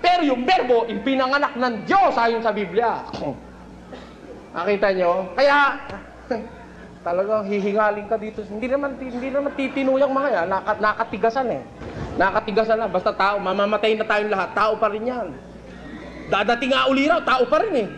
Pero yung verbo, ipinanganak ng Diyos ayon sa Biblia. Nakita nyo? Kaya, talagang hihingaling ka dito. Hindi naman titinuyang mga yan. Nakatigasan eh. Nakatigasan na. Basta tao, mamamatay na tayong lahat. Tao pa rin yan. Dadating nga uli raw, tao pa rin eh.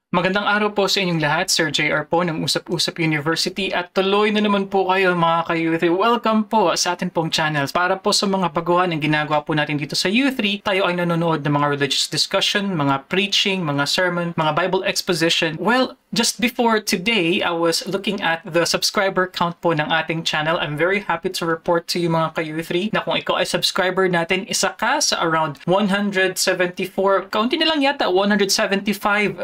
Magandang araw po sa inyong lahat. Sir JR po ng Usap-Usap University at tuloy na naman po kayo mga ka-U3. Welcome po sa atin pong channels. Para po sa mga baguhan ng ginagawa po natin dito sa U3, tayo ay nanonood ng mga religious discussion, mga preaching, mga sermon, mga Bible exposition. Well, just before today, I was looking at the subscriber count po ng ating channel. I'm very happy to report to you mga ka-U3 na kung ikaw ay subscriber natin, isa ka sa around 174, kaunti na lang yata, 175,000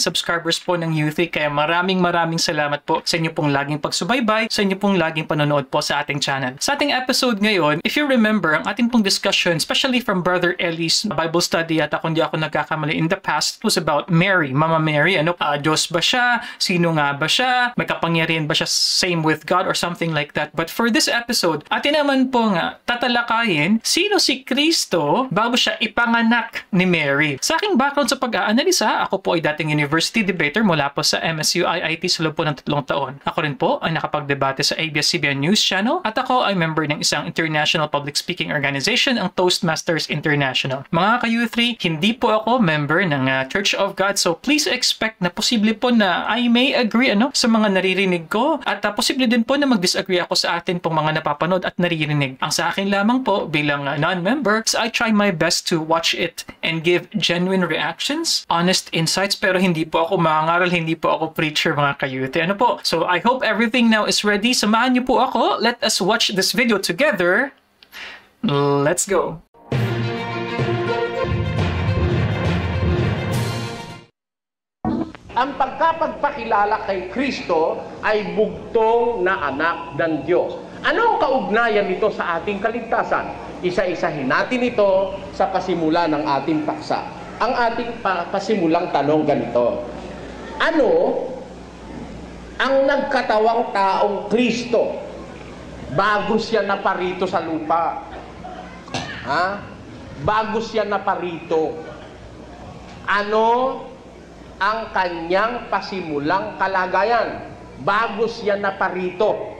subscribers po ng U3. Kaya maraming salamat po sa inyo pong laging pagsubaybay, sa inyo pong laging panonood po sa ating channel. Sa ating episode ngayon, if you remember, ang ating pong discussion, especially from Brother Ellie's Bible study at kung di ako nagkakamali in the past, was about Mary, Mama Mary. Ano, Diyos ba siya? Sino nga ba siya? May kapangyarihan ba siya same with God or something like that? But for this episode, atin naman po nga tatalakayin sino si Kristo bago siya ipanganak ni Mary. Sa aking background sa pag-aanalisa, ako po ay dating university debater mula po sa MSU IIT sa loob po ng 3 taon. Ako rin po ay nakapagdebate sa ABS-CBN News Channel at ako ay member ng isang international public speaking organization, ang Toastmasters International. Mga ka-U3, hindi po ako member ng Church of God, so please expect na posible po na I may agree sa mga naririnig ko at posible din po na mag-disagree ako sa atin pong mga napapanood at naririnig. Ang sa akin lamang po bilang non-member, I try my best to watch it and give genuine reactions, honest insights, pero hindi po ako mangaral, hindi po ako preacher mga ka-youth. Ano po? So I hope everything now is ready. Samahan niyo po ako. Let us watch this video together. Let's go. Ang pagkapagpakilala kay Kristo ay bugtong na anak ng Diyos. Ano ang kaugnayan nito sa ating kaligtasan? Isa-isahin natin ito sa pasimula ng ating paksa. Ang ating pasimulang tanong ganito: ano ang nagkatawang taong Kristo bago siya naparito sa lupa? Bago siya naparito, ano ang kanyang pasimulang kalagayan bago siya naparito?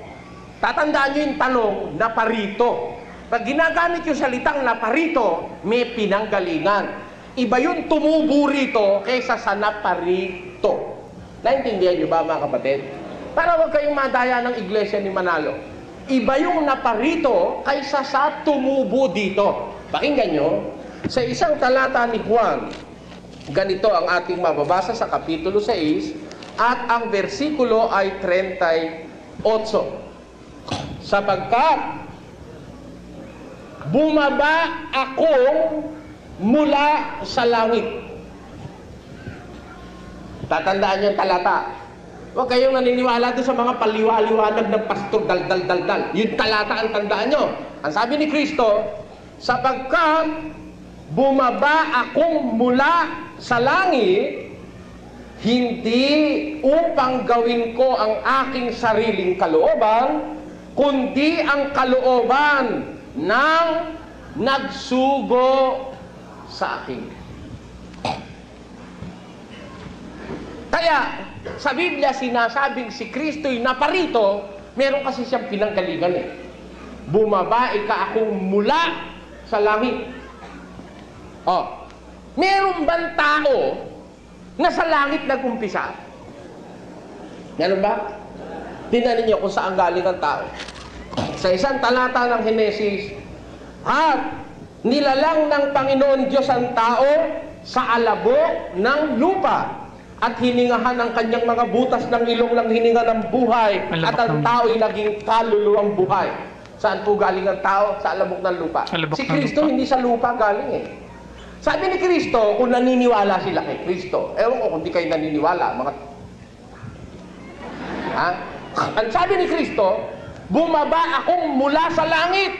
Tatandaan nyo yung tanong, naparito. Pag ginagamit yung salitang naparito, may pinanggalingan. Iba yung tumubo rito kaysa sa naparito. Naintindihan nyo ba mga kapatid? Para huwag kayong madaya ng iglesia ni Manalo. Iba yung naparito kaysa sa tumubo dito. Pakinggan nyo, sa isang talata ni Juan, ganito ang ating mababasa sa Kapitulo 6 at ang versikulo ay 38. Sapagkat bumaba akong mula sa langit. Tatandaan niyo ang talata. Huwag kayong naniniwala doon sa mga paliwaliwanag ng pastor, dal. Yung talata ang tandaan nyo. Ang sabi ni Kristo, sapagkat bumaba akong mula sa langit, hindi upang gawin ko ang aking sariling kalooban, kundi ang kalooban ng nagsugo sa akin. Kaya sa Biblia sinasabing si Kristo'y naparito, meron kasi siyang pinanggalingan eh. Bumaba akong mula sa langit. Meron bang tao na sa langit nag-umpisa? Meron ba? Tingnan niyo kung saan galing ang tao. Sa isang talata ng Henesis, at nilalang ng Panginoon Diyos ang tao sa alabok ng lupa at hiningahan ang kanyang mga butas ng ilong ng hininga ng buhay at ang tao ay naging kaluluwang buhay. Saan po galing ang tao? Sa alabok ng lupa. Si Kristo hindi sa lupa galing eh. Sabi ni Kristo, kung naniniwala sila kay Kristo, ewan ko kung di kayo naniniwala, ang sabi ni Kristo, bumaba akong mula sa langit,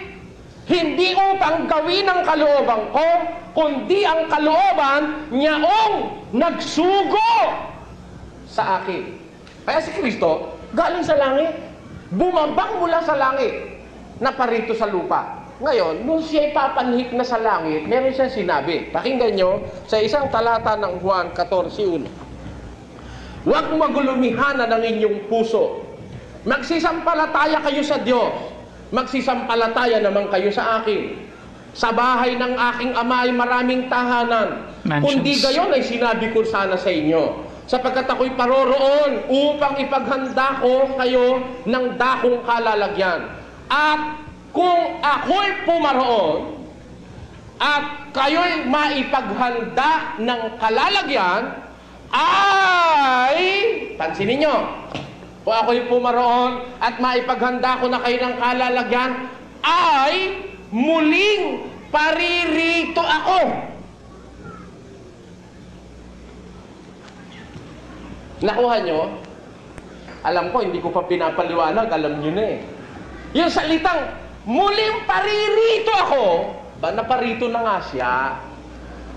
hindi upang gawin ang kalooban ko, kundi ang kalooban niyaong nagsugo sa akin. Kaya si Kristo, galing sa langit, bumabang mula sa langit, naparito sa lupa. Ngayon, nung siya ipapanhik na sa langit, meron siyang sinabi. Pakinggan nyo, sa isang talata ng Juan 14:1. Huwag magulumihanan ang inyong puso. Magsisampalataya kayo sa Diyos. Magsisampalataya naman kayo sa akin. Sa bahay ng aking ama ay maraming tahanan. Kundi gayon ay sinabi ko sana sa inyo. Sapagkat ako'y paroroon upang ipaghanda ko kayo ng dakong kalalagyan. At kung ako'y pumaroon at kayo'y maipaghanda ng kalalagyan, ay, pansinin nyo, kung ako'y pumaroon at maipaghanda ko na kayo ng kalalagyan, ay muling paririto ako. Nakuha nyo? Alam ko, hindi ko pa pinapaliwanag, alam nyo na eh. Yung salitang, muling paririto ako, ba naparito na nga siya?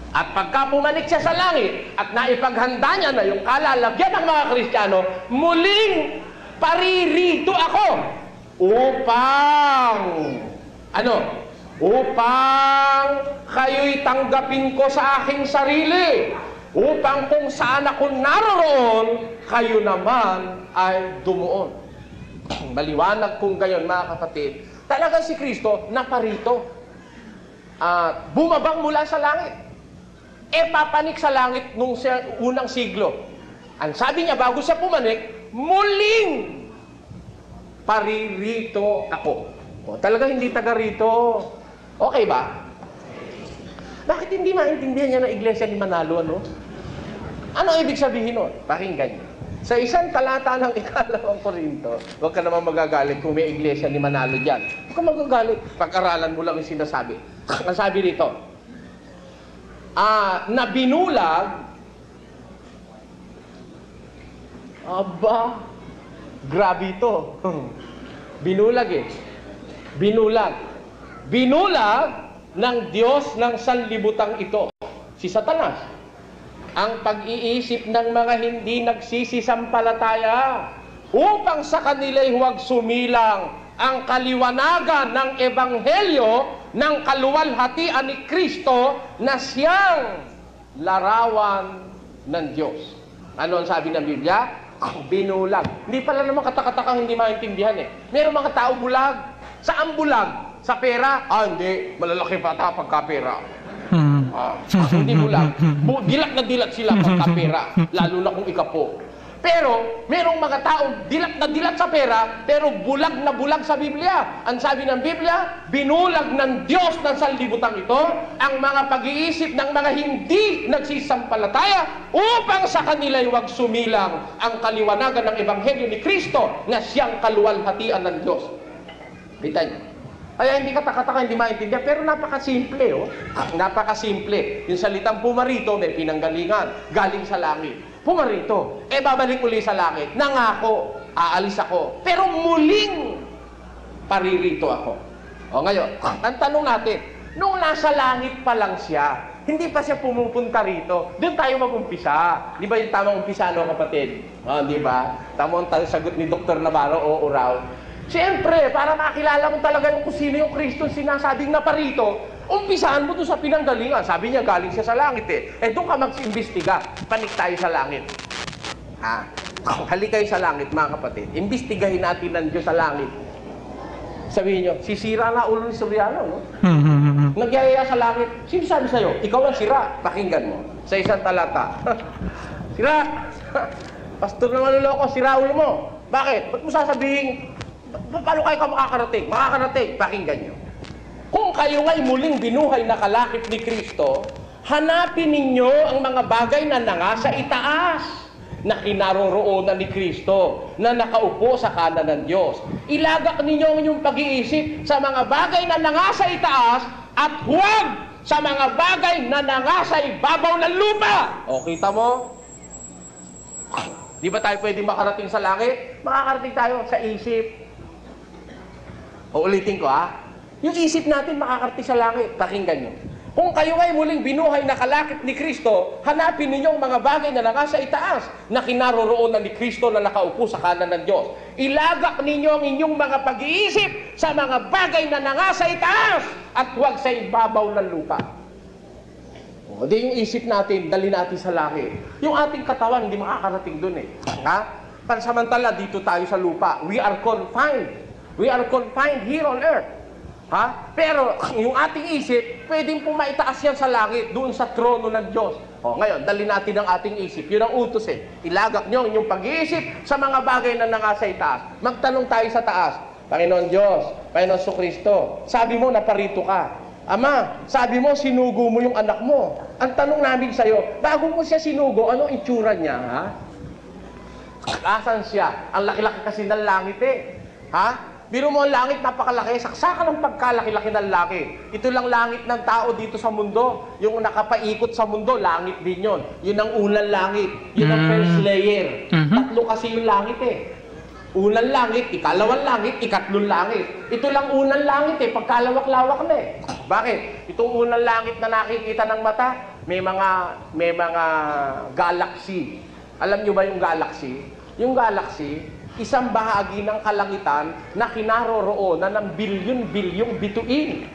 At pagka pumanik siya sa langit at naipaghanda niya na yung kalalagyan ng mga Kristiyano, muling paririto ako upang, upang kayo'y tanggapin ko sa aking sarili, upang kung saan ako naroroon, kayo naman ay dumuon. Maliwanag kung gayon, mga kapatid, talagang si Kristo naparito at bumabang mula sa langit. Papanik sa langit nung unang siglo. Ang sabi niya, bago siya pumanik, muling paririto ako. Talaga hindi taga rito. Okay ba? Bakit hindi maintindihan niya ng Iglesia ni Manalo, ano? Ano ibig sabihin nun? Pakinggan niyo. Sa isang talata ng 2 Korinto, huwag ka naman magagalit kung may Iglesia ni Manalo dyan. Huwag ka magagalit. Pag-aralan mo lang yung sinasabi. Ang sabi dito, na binulag, aba, grabe ito. Binulag eh. Binulag ng Diyos ng sanlibutang ito, si Satanas, ang pag-iisip ng mga hindi nagsisisampalataya upang sa kanila'y huwag sumilang ang kaliwanagan ng Ebanghelyo ng kaluwalhatian ni Kristo na siyang larawan ng Diyos. Ano ang sabi ng Biblia? Binulag. Hindi pala naman katakataka hindi maintindihan eh. Meron mga tao bulag. Saan bulag? Sa pera? Hindi. Malalaki bata pagka-pera. Hindi bulag. Dilat na dilat sila pagka-pera. Lalo na kung ikapo. Pero, merong mga taong dilat na dilat sa pera, pero bulag na bulag sa Biblia. Ang sabi ng Biblia, binulag ng Diyos ng sanlibutan ito ang mga pag-iisip ng mga hindi nagsisampalataya upang sa kanila'y huwag sumilang ang kaliwanagan ng Ebanghelyo ni Kristo na siyang kaluwalhatian ng Diyos. Kita niyo? Kaya hindi katakataka, hindi maintindihan, pero napakasimple, oh. Napakasimple. Yung salitang pumarito, may pinanggalingan, galing sa langit. Pumarito, babalik uli sa langit. Nangako, aalis ako. Pero muling paririto ako. O ngayon, ang tanong natin, nung nasa langit pa lang siya, hindi pa siya pumupunta rito, doon tayo mag-umpisa. Di ba yung tamang umpisa, no, kapatid? Di ba? Tamang sagot ni Dr. Navarro, oo raw. Siyempre, para makilala mo talaga kung sino yung Kristo sinasabing naparito, umpisahan mo doon sa pinanggalingan. Sabi niya, galing siya sa langit eh. Doon ka mag-imbestiga. Panik tayo sa langit. Halika kayo sa langit, mga kapatid. Imbestigahin natin ng Diyos sa langit. Sabihin niyo, sisira na ulo ni Soriano, no? Nagyayaya sa langit. Sino sabi sa'yo? Ikaw ang sira. Pakinggan mo. Sa isang talata. Sira! Pastor na maluloko, sira ulo mo. Bakit? Ba't mo sasabihin, paano kayo ka makakarating? Makakarating. Pakinggan niyo. Kung kayo nga'y muling binuhay na kalakip ni Kristo, hanapin ninyo ang mga bagay na nangasa itaas, na kinaroroonan ni Kristo, na nakaupo sa kanan ng Diyos. Ilagak ninyo ang inyong pag-iisip sa mga bagay na nangasa itaas at huwag sa mga bagay na nangasa ibabaw ng lupa. O, kita mo? Di ba tayo pwede makarating sa langit? Makakarating tayo sa isip. O, ulitin ko, yung isip natin makakarating sa langit. Pakinggan nyo. Kung kayo ay muling binuhay na kalakip ni Kristo, hanapin ninyo ang mga bagay na nasa itaas, na kinaroroonan ni Kristo na nakaupo sa kanan ng Diyos. Ilagak ninyo ang inyong mga pag-iisip sa mga bagay na nasa itaas at huwag sa ibabaw ng lupa. O, di yung isip natin, dali natin sa langit. Yung ating katawan, hindi makakarating dun eh. Ha? Pansamantala, dito tayo sa lupa. We are confined. We are confined here on earth. Ha? Pero yung ating isip, pwedeng po maitaas yan sa langit, doon sa trono ng Diyos. O, ngayon, dali natin ang ating isip. Yun ang utos eh. Ilagak nyo ang inyong pag-iisip sa mga bagay na nasa itaas. Magtanong tayo sa taas. Panginoon Diyos, Panginoon Kristo, sabi mo naparito ka. Ama, sabi mo, sinugo mo yung anak mo. Ang tanong namin sa'yo, bago mo siya sinugo, anong itsura niya, ha? Asan siya? Ang laki-laki kasi ng langit eh. Ha? Biro mo ang langit, napakalaki. Saksakan ng pagkalaki-laki ng langit. Ito lang langit ng tao dito sa mundo. Yung nakapaikot sa mundo, langit din yun. Yun ang unang langit. Yun ang first layer. Tatlo kasi yung langit eh. Unang langit, ikalawang langit, ikatlong langit. Ito lang unang langit eh, pagkalawak-lawak na eh. Bakit? Itong unang langit na nakikita ng mata, may mga galaxy. Alam nyo ba yung galaxy? Yung galaxy, isang bahagi ng kalangitan na kinaroroonan ng bilyon-bilyong bituin.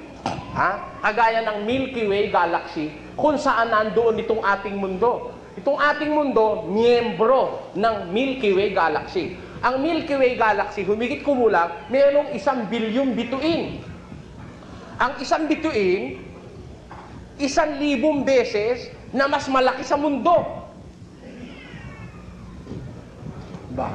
Ha? Kagaya ng Milky Way galaxy, kung saan nandoon itong ating mundo. Itong ating mundo, miyembro ng Milky Way galaxy. Ang Milky Way galaxy, humigit kumulang, mayroong 1 bilyong bituin. Ang 1 bituin, 1,000 beses na mas malaki sa mundo. Ba?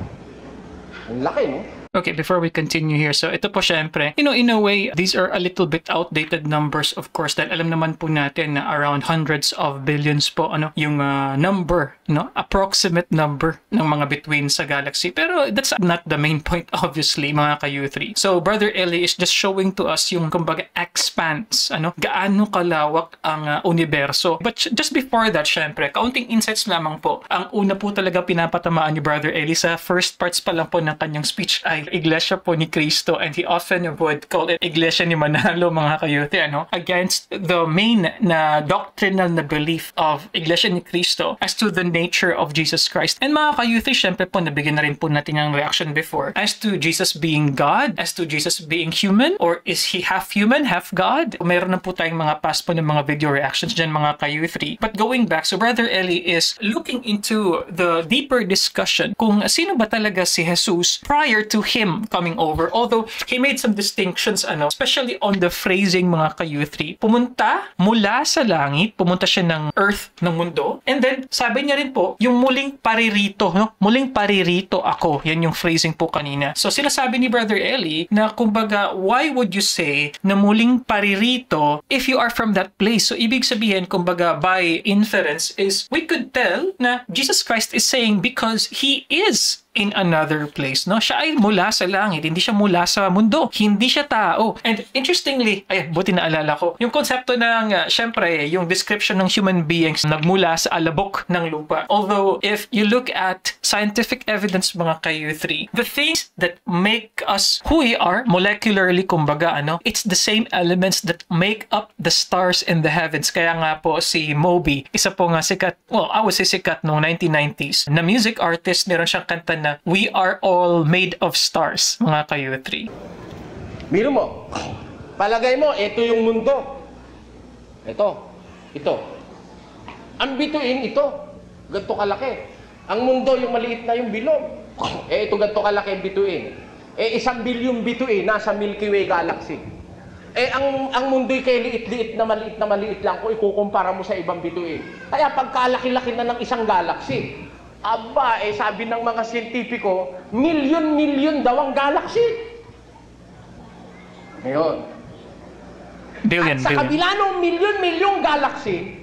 Ang laki, no? Okay, before we continue here, so ito po syempre, in a way, these are a little bit outdated numbers, of course, dahil alam naman po natin na around hundreds of billions po, yung number, approximate number ng mga bituin sa galaxy. Pero that's not the main point, obviously, mga ka-U3. So, Brother Eli is just showing to us yung, kumbaga, expanse, gaano kalawak ang universo. But just before that, syempre, kaunting insights lamang po. Ang una po talaga pinapatamaan ni Brother Eli sa first parts pa lang po ng kanyang speech ay Iglesia po ni Cristo, and he often would call it Iglesia ni Manalo, mga ka-youth, against the main na doctrinal na belief of Iglesia ni Cristo as to the nature of Jesus Christ. And mga ka-youth, syempre po, nabigyan na rin po natin ang reaction before as to Jesus being God, as to Jesus being human, or is he half human, half God? Meron na po tayong mga past po ng mga video reactions dyan, mga ka-youth. But going back, so Brother Eli is looking into the deeper discussion kung sino ba talaga si Jesus prior to him coming over. Although he made some distinctions, especially on the phrasing, mga ka-U3. Pumunta mula sa langit, pumunta siya ng earth, ng mundo. And then, sabi niya rin po, yung muling paririto, muling paririto ako. Yan yung phrasing po kanina. So, sinasabi ni Brother Eli na, kumbaga, why would you say na muling paririto if you are from that place? So, ibig sabihin, kumbaga, by inference is, we could tell na Jesus Christ is saying because he is in another place, Siya ay mula sa langit, hindi siya mula sa mundo. Hindi siya tao. And interestingly, buti na alala ko, yung konsepto ng, syempre, yung description ng human beings nagmula sa alabok ng lupa. Although, if you look at scientific evidence, mga ka-U3, the things that make us who we are, molecularly, kumbaga, it's the same elements that make up the stars in the heavens. Kaya nga po, si Moby, isa po nga sikat, I would say sikat noong 1990s, na music artist, meron siyang kanta na we are all made of stars, mga ka-U3. Biro mo, palagay mo, ito yung mundo. Ito. Ang bituin, ito. Ganito kalaki. Ang mundo, yung maliit na yung bilog. Ito ganito kalaki ang bituin. 1 bilyong bituin nasa Milky Way galaxy. Ang mundo'y kay liit-liit na maliit lang kung ikukumpara mo sa ibang bituin. Kaya pagkalaki-laki na ng isang galaxy, sabi ng mga siyentipiko, milyon-milyon daw ang galaxy. Ngayon. Billion. Kabila ng milyon-milyong galaxy,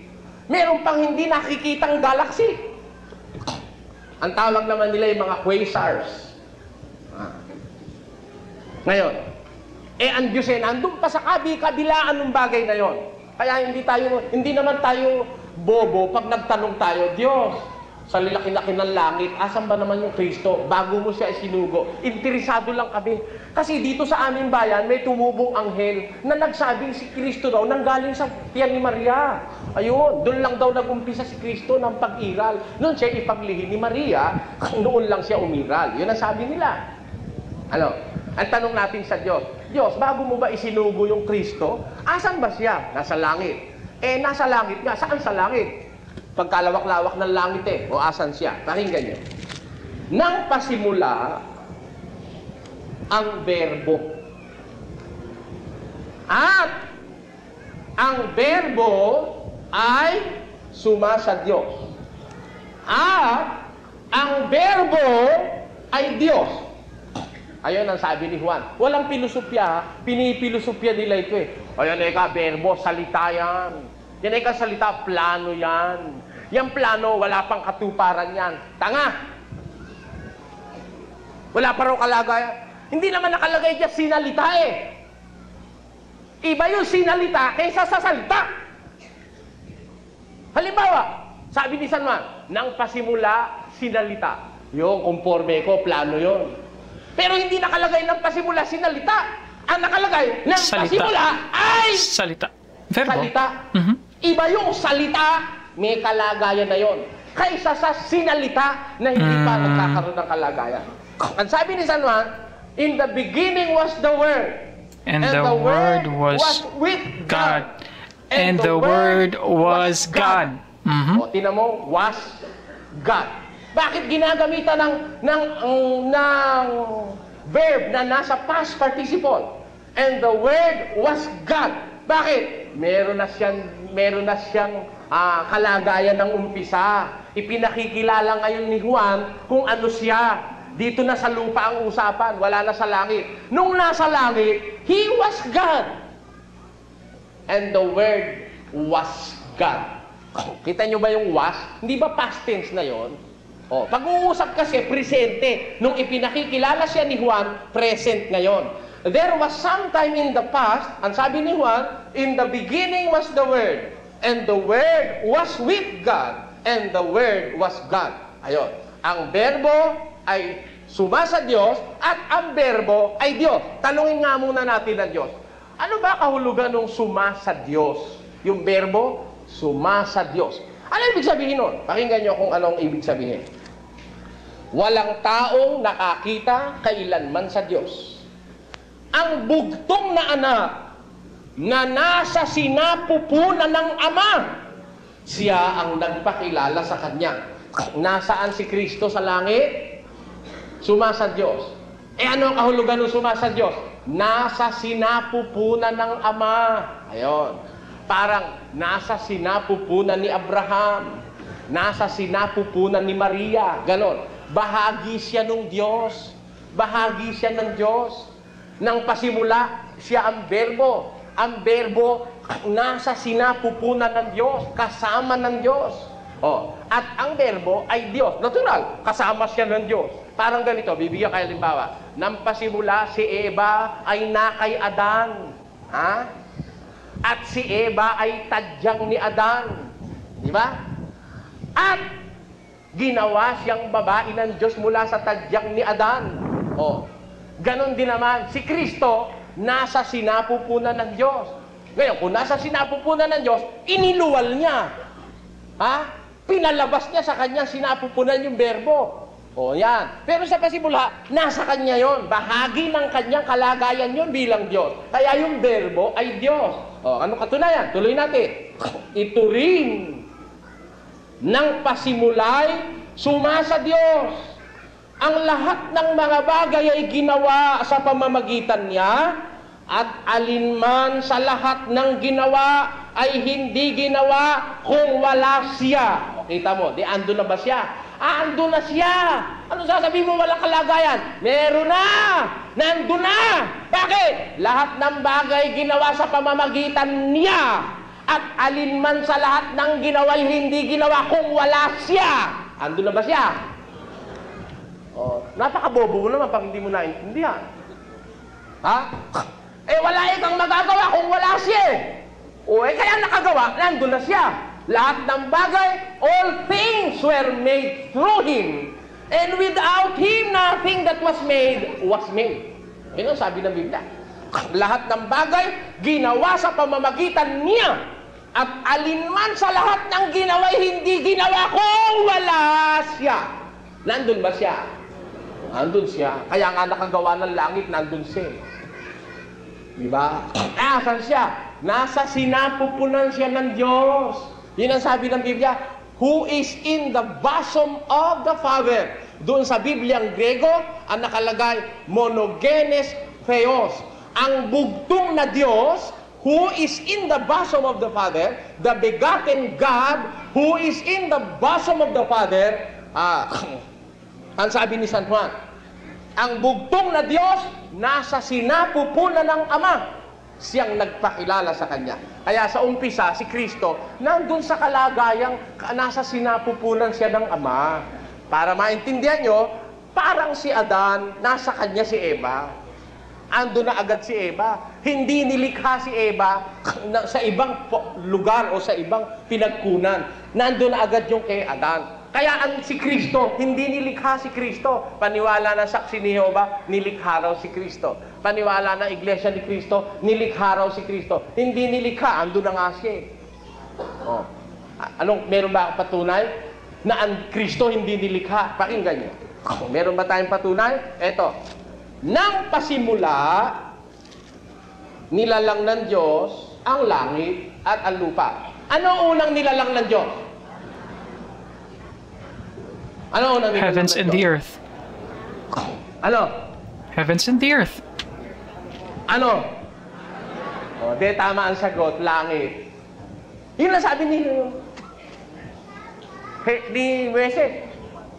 meron pang hindi nakikitang galaxy. Ang tawag naman nila yung mga quasars. Ngayon, ang Diyos nandun pa sa kabilaan ng bagay na yon. Kaya hindi naman tayo bobo pag nagtanong tayo, Diyos, sa laki-laki ng langit, asan ba naman yung Kristo? Bago mo siya isinugo, interesado lang kami. Kasi dito sa aming bayan, may tumubong anghel na nagsabing si Kristo daw nanggaling sa tiyan ni Maria. Ayun, doon lang daw nag-umpisa si Kristo ng pag-iral. Noon siya ipaglihi ni Maria, noon lang siya umiral. Yun ang sabi nila. Ano? Ang tanong natin sa Diyos, Diyos, bago mo ba isinugo yung Kristo, asan ba siya? Nasa langit. Nasa langit nga. Saan sa langit? Pagkalawak-lawak ng langit o asan siya? Pakinggan niyo. Nang pasimula ang berbo. At ang berbo ay sumasa Diyos. At ang berbo ay Diyos. Ayun ang sabi ni Juan. Walang pilosopya, pinipilosopya nila ito Ayan berbo, salita yan. Yan salita, plano yan. Yang plano, wala pang katuparan yan. Tanga! Wala pa raw kalagayan. Hindi naman nakalagay dyan sinalita Iba yung sinalita kaysa sa salita. Halimbawa, sabi ni San Juan, nang pasimula, sinalita. Yung conforme ko, plano yon. Pero hindi nakalagay ng pasimula, sinalita. Ang nakalagay ng salita. Pasimula ay salita. Verbo. Salita. Iba yung salita, may kalagayan na yon. Kaysa sa sinalita na hindi pa nagkakaroon ng kalagayan. Ang sabi ni San Juan, in the beginning was the Word. And the Word was with God. And the Word was God. O, tinan mo, was God. Bakit ginagamitan ng verb na nasa past participle? And the Word was God. Bakit? Meron na siyang kalagayan ng umpisa. Ipinakikilala ngayon ni Juan kung ano siya. Dito na sa lupa ang usapan, wala na sa langit. Nung nasa langit, He was God. And the Word was God. Kita nyo ba yung was? Hindi ba past tense na yon? Pag-uusap kasi, presente. Nung ipinakikilala siya ni Juan, present ngayon. There was sometime in the past, ang sabi ni Juan, in the beginning was the Word, and the Word was with God, and the Word was God. Ayun. Ang berbo ay sumasa Diyos, at ang berbo ay Diyos. Tanungin nga muna natin ang Diyos. Ano ba kahulugan ng sumasa Diyos? Yung berbo, sumasa Diyos. Ano ibig sabihin nun? Pakinggan nyo kung anong ibig sabihin. Walang taong nakakita kailanman sa Diyos. Ang bugtong na anak na nasa sinapupunan ng Ama, siya ang nagpakilala sa Kanya. Nasaan si Kristo sa langit? Sumasa Diyos. Ano ang kahulugan ng sumasa Diyos? Nasa sinapupunan ng Ama. Ayon. Parang nasa sinapupunan ni Abraham. Nasa sinapupunan ni Maria. Ganon. Bahagi siya ng Diyos. Bahagi siya ng Diyos. Nang pasimula, siya ang berbo. Ang berbo, nasa sinapupunan ng Diyos. Kasama ng Diyos. At ang berbo ay Diyos. Natural, kasama siya ng Diyos. Parang ganito, bibigyan kayo halimbawa. Nang pasimula, si Eva ay nakay Adan. At si Eva ay tadyang ni Adan. Di ba? At ginawa siyang babae ng Diyos mula sa tadyang ni Adan. Ganon din naman, si Kristo nasa sinapupunan ng Diyos. Ngayon, kung nasa sinapupunan ng Diyos, iniluwal niya. Pinalabas niya sa kanyang sinapupunan yung berbo. Yan. Pero sa pasimula, nasa kanya yon. Bahagi ng kanyang kalagayan yon bilang Diyos. Kaya yung berbo ay Diyos. Ano katunayan? Tuloy natin. Ito rin ng pasimulay sumasa Diyos. Ang lahat ng mga bagay ay ginawa sa pamamagitan niya, at alinman sa lahat ng ginawa ay hindi ginawa kung wala siya. Kita mo, ando na ba siya? Ando na siya. Ano sasabihin mo walang kalagayan? Meron na! Nando na! Bakit? Lahat ng bagay ginawa sa pamamagitan niya, at alinman sa lahat ng ginawa ay hindi ginawa kung wala siya. Ando na ba siya? Napakabobo mo naman pag hindi mo naintindihan. Wala kang magagawa kung wala siya. Kaya nakagawa, nandun na siya. Lahat ng bagay, all things were made through Him. And without Him, nothing that was made was made. Yun ang sabi ng Biblia. Lahat ng bagay, ginawa sa pamamagitan niya. At alinman sa lahat ng ginawa, hindi ginawa kung wala siya. Nandun ba siya? Nandun siya. Kaya nga nakagawa ng langit, nandun siya. Diba? Asan siya? Nasa sinapupunan siya ng Diyos. Yun ang sabi ng Biblia, who is in the bosom of the Father. Doon sa Bibliang Grego, ang nakalagay, monogenes theos. Ang bugtong na Diyos, who is in the bosom of the Father, the begotten God, who is in the bosom of the Father, ang sabi ni San Juan, ang bugtong na Diyos, nasa sinapupunan ng Ama. Siyang nagpakilala sa Kanya. Kaya sa umpisa, si Kristo, nandun sa kalagayang nasa sinapupunan siya ng Ama. Para maintindihan nyo, parang si Adan, nasa kanya si Eva. Ando na agad si Eva. Hindi nilikha si Eva sa ibang lugar o sa ibang pinagkunan. Nando na agad yung kay Adan. Kaya ang si Kristo, hindi nilikha si Kristo. Paniwala na saksi ni Jehovah, nilikha raw si Kristo. Paniwala na iglesia ni Kristo, nilikha raw si Kristo. Hindi nilikha, ando na nga siya. Oh. Meron ba akong patunay na ang Kristo hindi nilikha? Pakinggan niyo. Meron ba tayong patunay? Eto. Nang pasimula, nilalang ng Diyos ang langit at ang lupa. Ano unang nilalang ng Diyos? Ano unang nilalang Heavens ng and Diyos? the earth. Ano? Heavens and the earth. Ano? O, tama ang sagot, langit. Yun lang sabi ni Moises.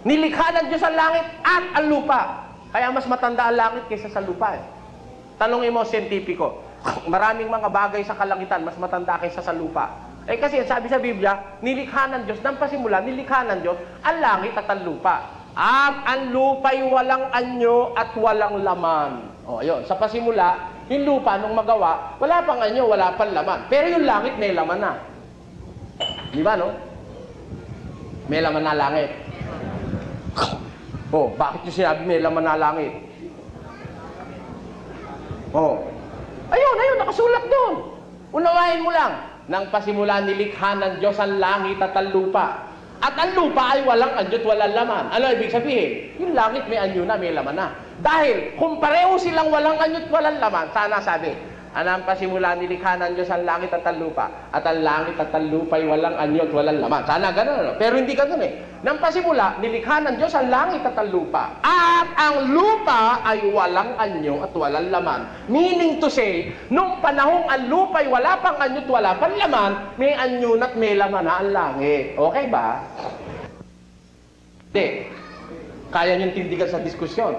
Nilikha ng Diyos ang langit at ang lupa. Kaya mas matanda ang langit kaysa sa lupa. Tanungin mo, siyentipiko. Maraming mga bagay sa kalangitan, mas matanda kaysa sa lupa. Kasi sabi sa Biblia, nilikha ng Diyos, nang pasimula, nilikha ng Diyos ang langit at ang lupa. At ang lupa'y walang anyo at walang laman. O, yun. Sa pasimula, yung lupa, nung magawa, wala pang anyo, wala pang laman. Pero yung langit, may laman na. Di ba, no? May laman na langit. Oh, bakit yung sinabi may laman na langit? Oh. Ayun, nakasulat doon. Unawain mo lang. Nang pasimula nilikha ng Diyos ang langit at ang lupa. At ang lupa ay walang anyo at walang laman. Ano ibig sabihin? Yung langit may anyo na, may laman na. Dahil kung pareho silang walang anyo at walang laman, sana sabi, nang pasimula nilikha ng Diyos ang langit at ang lupa. At ang langit at ang lupa ay walang anyo at walang laman. Sana ganun, no? Pero hindi ganun eh. Nang pasimula, nilikha ng Diyos ang langit at ang lupa. At ang lupa ay walang anyo at walang laman. Meaning to say, nung panahong ang lupa ay wala pang anyo at wala pang laman, may anyo at may laman na ang langit. Okay ba? Hindi. Kaya niyong tindigan sa diskusyon.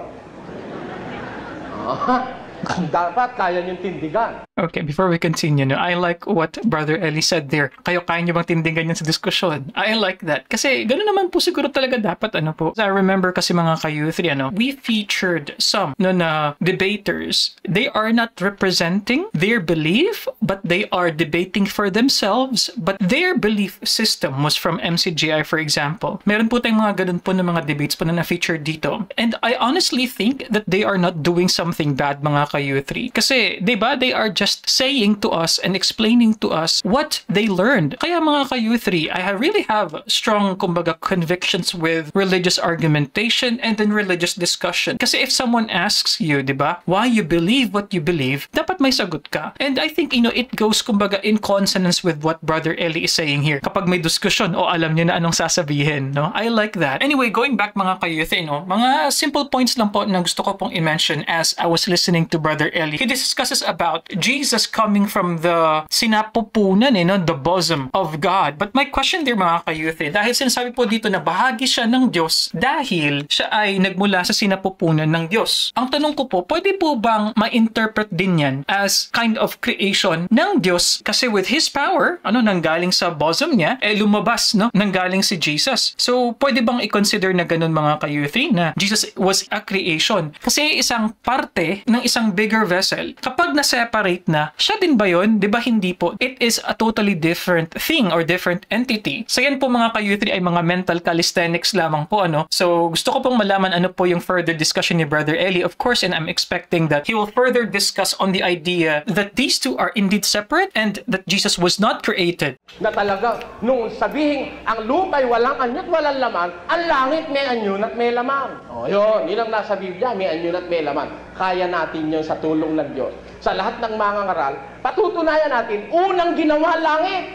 Dapat kaya niyong tindigan. Okay, before we continue, no, I like what Brother Eli said there. Kayo kaya niyo bang tindigan yan sa diskusyon? I like that. Kasi gano'n naman po siguro talaga dapat, I remember kasi mga ka-youth, we featured some na debaters. They are not representing their belief, but they are debating for themselves. But their belief system was from MCGI, for example. Meron po tayong mga ganun po na mga debates po na na-feature dito. And I honestly think that they are not doing something bad, mga ka-youth. Kasi, diba, they are just saying to us and explaining to us what they learned. Kaya mga ka-youth, I really have strong, kumbaga, convictions with religious argumentation and then religious discussion. Kasi if someone asks you, diba, why you believe what you believe, dapat may sagot ka. And I think, it goes, kumbaga, in consonance with what Brother Eli is saying here. Kapag may discussion, alam niyo na anong sasabihin, no? I like that. Anyway, going back, mga ka-youth, mga simple points lang po na gusto ko pong i-mention as I was listening to Brother Eli. He discusses about Jesus coming from the sinapupunan, the bosom of God. But my question there, mga ka-youth, dahil sinasabi po dito na bahagi siya ng Diyos dahil siya ay nagmula sa sinapupunan ng Diyos. Ang tanong ko po, pwede po bang ma-interpret din yan as kind of creation ng Diyos? Kasi with His power, nanggaling sa bosom niya, lumabas, nanggaling si Jesus. So, pwede bang i-consider na ganun, mga ka-youth, na Jesus was a creation? Kasi isang parte ng isang bigger vessel, kapag na-separate debate na, siya din ba yun? Di ba hindi po? It is a totally different thing or different entity. So yan po mga ka-youth ay mga mental calisthenics lamang po, ano? So gusto ko pong malaman ano po yung further discussion ni Brother Eli, of course, and I'm expecting that he will further discuss on the idea that these two are indeed separate and that Jesus was not created. Na talaga, nung sabihin, ang lupa'y walang anyo at walang laman, ang langit may anyo at may laman. O yun, yun ang nasa Biblia, may anyo at may laman. Kaya natin yun sa tulong ng Diyos. Sa lahat ng mga ngaral, patutunayan natin, unang ginawa langit.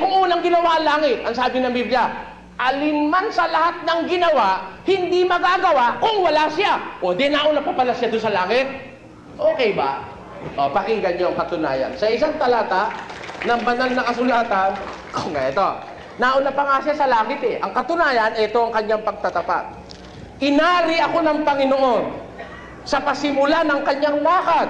Kung unang ginawa langit, ang sabi ng Biblia, alinman sa lahat ng ginawa, hindi magagawa kung wala siya. Di nauna pa pala siya doon sa langit. Okay ba? Pakinggan niyo ang katunayan. Sa isang talata ng banal na kasulatan, ito, nauna pa nga siya sa langit eh. Ang katunayan, ito ang kanyang pagtatapat. Inari ako ng Panginoon sa pasimula ng kanyang lakad,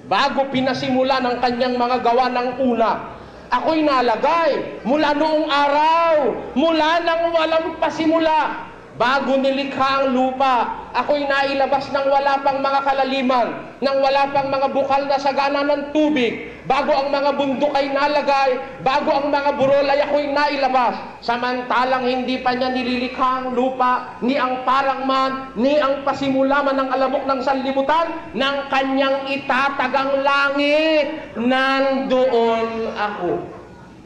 bago pinasimula ng kanyang mga gawa ng una. Ako'y nalagay mula noong araw, mula nang walang pasimula, bago nilikha ang lupa. Ako'y nailabas ng wala pang mga kalaliman, nang wala pang mga bukal na sagana ng tubig, bago ang mga bundok ay nalagay, bago ang mga burol ay ako'y nailabas. Samantalang hindi pa niya nililikha ang lupa, ni ang parang man, ni ang pasimula man ng alamok ng sanlibutan, ng kanyang itatagang langit, nandoon ako.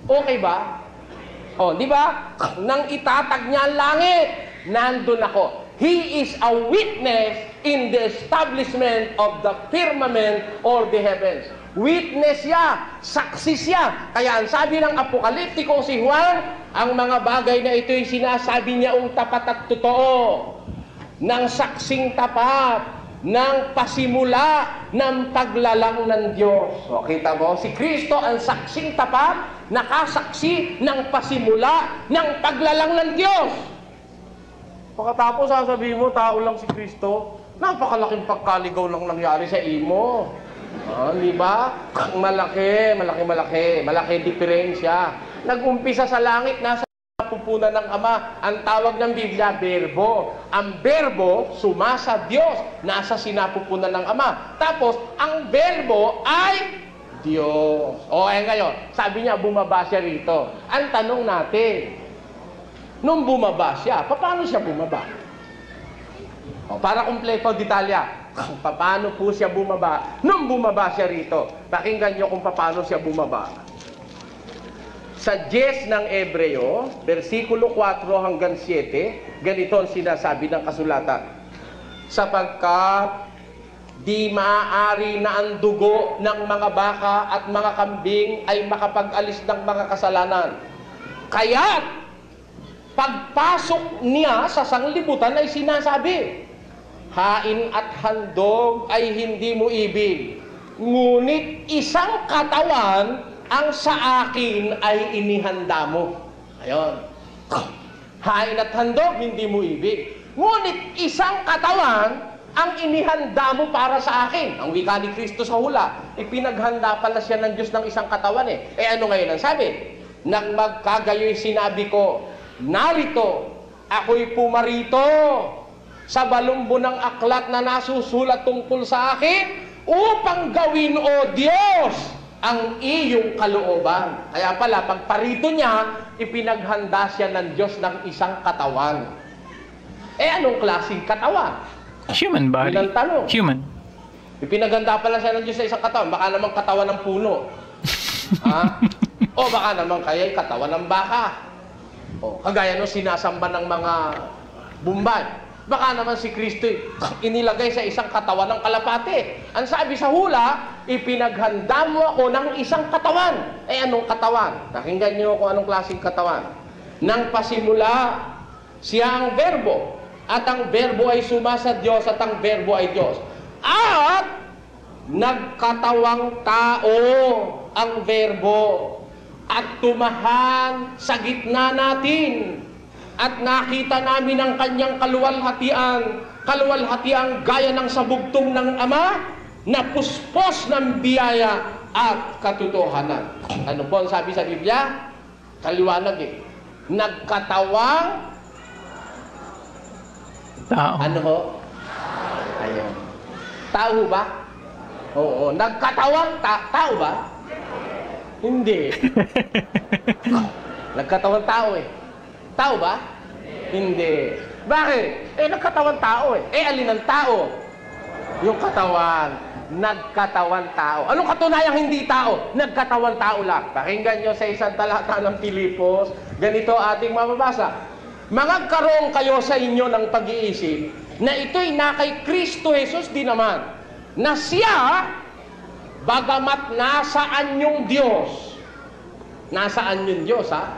Okay ba? Di ba? Nang itatag niya ang langit, nandun ako. He is a witness in the establishment of the firmament or the heavens. Witness siya, saksi siya. Kaya ang sabi ng Apokaliptiko si Juan, ang mga bagay na ito'y sinasabi niya tapat at totoo, ng saksing tapat, ng pasimula ng paglalang ng Diyos. Kita mo, si Kristo ang saksing tapat, nakasaksi ng pasimula ng paglalang ng Diyos. Pagkatapos sasabihin mo, tao lang si Kristo, napakalaking pagkaligaw lang nangyari sa imo. Di ba? Malaki diferensya. Nag-umpisa sa langit, nasa pupunan ng Ama. Ang tawag ng Biblia, Berbo. Ang Berbo, sumasa Diyos, nasa sinapupunan ng Ama. Tapos, ang Berbo ay Diyos. Ngayon, sabi niya, bumaba siya rito. Ang tanong natin, nung bumaba siya, paano siya bumaba? Para kumpleto detalya, paano po siya bumaba? Nung bumaba siya rito, pakinggan niyo kung paano siya bumaba. Sa 10 ng Ebreo, versikulo 4 hanggang 7, ganito ang sinasabi ng kasulatan. Sapagkat di maaari na ang dugo ng mga baka at mga kambing ay makapag-alis ng mga kasalanan. Kaya't pagpasok niya sa sanglibutan ay sinasabi, hain at handog ay hindi mo ibig, ngunit isang katawan ang sa akin ay inihanda mo. Ayun. Hain at handog hindi mo ibig, ngunit isang katawan ang inihanda mo para sa akin. Ang wika ni Kristo sa hula, ipinaghanda pala siya ng Diyos ng isang katawan eh. Ano ngayon ang sabi? Nang magkagayo'y sinabi ko, narito, ako'y pumarito sa balumbo ng aklat na nasusulat tungkol sa akin upang gawin, O Diyos, ang iyong kalooban. Kaya pala, pag parito niya, ipinaghanda siya ng Diyos ng isang katawan. Anong klaseng katawan? Human body. Ilang tanong. Human. Ipinaghanda pala siya ng Diyos sa isang katawan. Baka naman katawan ng puno. O baka naman kaya katawan ng baka. Kagaya nung sinasamba ng mga Bumbay. Baka naman si Kristo inilagay sa isang katawan ng kalapate. Ang sabi sa hula, ipinaghanda mo ako ng isang katawan. Anong katawan? Pakinggan niyo kung anong klaseng katawan. Nang pasimula, siya ang Berbo. At ang Berbo ay sumasa Diyos at ang Berbo ay Diyos. At nagkatawang tao ang Berbo at tumahan sa gitna natin. At nakita namin ang kanyang kaluwalhatiang gaya ng sabugtong ng Ama na puspos ng biyaya at katotohanan. Ano po ang sabi sa Biblia? Kaliwanag eh. Nagkatawang tao. ano ho? Ayun. Tao ba? Oo, nagkatawang tao ba? Hindi. Nagkatawang tao eh. Tao ba? Hindi. Bakit? Nagkatawang tao eh. Alin ang tao? Yung katawan. Nagkatawan tao. Anong katunayang hindi tao? Nagkatawan tao lang. Pakinggan nyo sa isang talata ng Pilipos. Ganito ating mababasa. Magkaroon kayo sa inyo ng pag-iisip na ito'y na kay Kristo Jesus din naman. Na siya, bagamat nasaan yung Diyos, nasaan yung Diyos ha?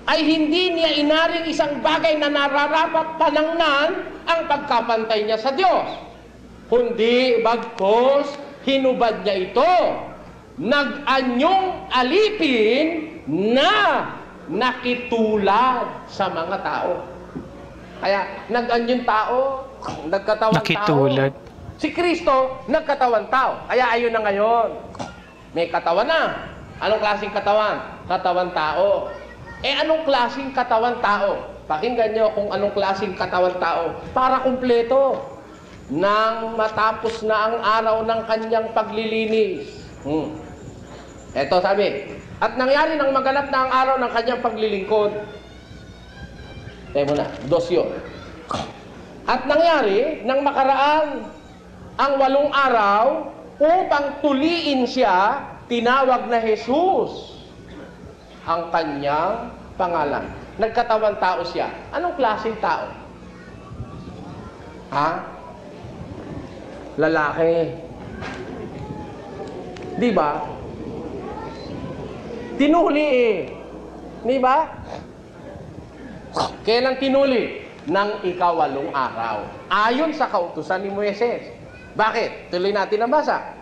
Ay hindi niya inaring isang bagay na nararapat panangnan ang pagkapantay niya sa Diyos. Kundi bagkos, hinubad niya ito. Nag-anyong alipin na nakitulad sa mga tao. Kaya nag-anyong tao, nagkatawang Nakitulad. tao. Si Kristo, nagkatawang tao. Kaya ayun na ngayon. May katawan na. Anong klaseng katawan? Katawan tao. Anong klaseng katawan tao? Pakinggan nyo kung anong klaseng katawan tao. Para kumpleto. Nang matapos na ang araw ng kanyang paglilinis. Eto sabi. At nangyari nang maganap na ang araw ng kanyang paglilingkod. Tayo muna. 2 yun. At nangyari nang makaraan ang 8 araw upang tuliin siya, tinawag na Jesus ang kanyang pangalan. Nagkatawang tao siya. Anong klaseng tao? Ha? Lalaki. Di ba? Tinuli eh. Di ba? Kailan tinuli? Nang 8 araw. Ayon sa kautusan ni Moises. Bakit? Tuloy natin ang basa.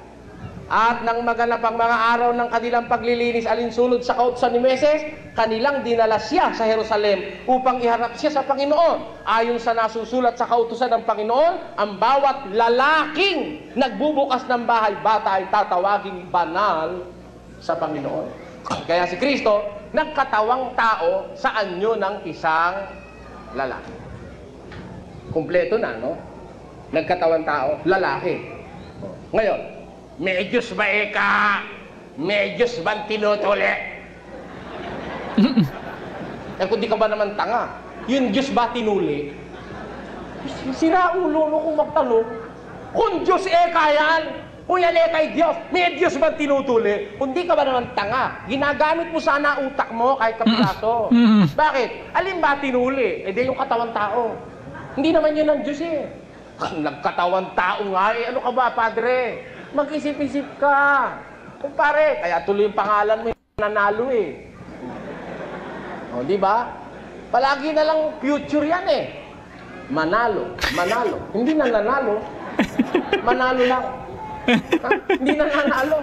At nang maganap ang mga araw ng kanilang paglilinis alinsunod sa kautusan ni Moises, kanilang dinala siya sa Jerusalem upang iharap siya sa Panginoon. Ayon sa nasusulat sa kautusan ng Panginoon, ang bawat lalaking nagbubukas ng bahay bata ay tatawaging banal sa Panginoon. Kaya si Kristo, nagkatawang tao sa anyo ng isang lalaki. Kumpleto na, no? Nagkatawang tao, lalaki. Ngayon, may Diyos ba eka? May Diyos bang tinutuli? Kung di ka ba naman tanga, yung Diyos ba tinuli? Sira ulo mo kung magtanong. Kung Diyos eka yan, kung yan eka'y Diyos, may Diyos bang tinutuli? Kung di ka ba naman tanga, ginagamit mo sana utak mo kahit kapiraso. Bakit? Alin ba tinuli? Di yung katawang tao. Hindi naman yun ang Diyos eh. Nagkatawang tao nga eh. Ano ka ba, Padre? Mag-isip-isip ka. Kumpare, kaya tuloy yung pangalan mo nanalo eh. O, di ba? Palagi na lang future yan eh. Manalo, manalo. Hindi na nanalo. Manalo lang. Hindi na nanalo.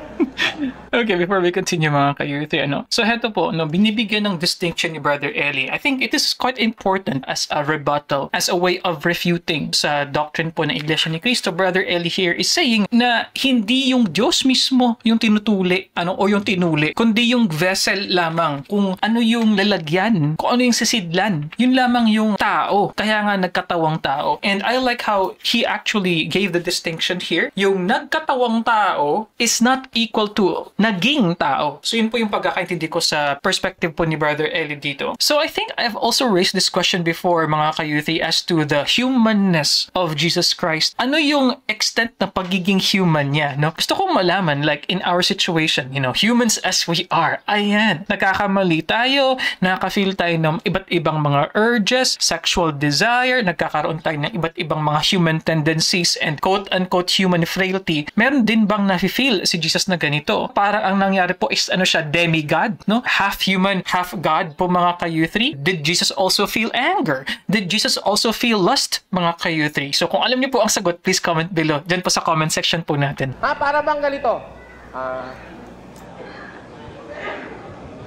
Okay, before we continue mga ka-youth, so heto po, binibigyan ng distinction ni Brother Eli. I think it is quite important as a rebuttal, as a way of refuting sa doctrine po ng Iglesia ni Cristo. Brother Eli here is saying na hindi yung Diyos mismo yung tinutuli, o yung tinuli, kundi yung vessel lamang, kung ano yung lalagyan, kung ano yung sisidlan, yun lamang yung tao. Kaya nga nagkatawang tao. And I like how he actually gave the distinction here. Yung nagkatawang tao is not equal to naging tao. So yun po yung pagkakaintindi ko sa perspective po ni Brother Eli dito. So I think I've also raised this question before mga ka-youthi as to the humanness of Jesus Christ. Ano yung extent na pagiging human niya? No? Gusto kong malaman, like in our situation, humans as we are. Ayan, nagkakamali tayo, nakaka-feel tayo ng iba't ibang mga urges, sexual desire, nagkakaroon tayo ng iba't ibang mga human tendencies and quote-unquote human frailty. Meron din bang nafe-feel si Jesus na ganito? Parang ang nangyari po is siya, demigod, no? Half human, half God po mga ka-youth. Did Jesus also feel anger? Did Jesus also feel lust, mga ka-youth? So kung alam niyo po ang sagot, please comment below. Diyan po sa comment section po natin. Para bang ganito?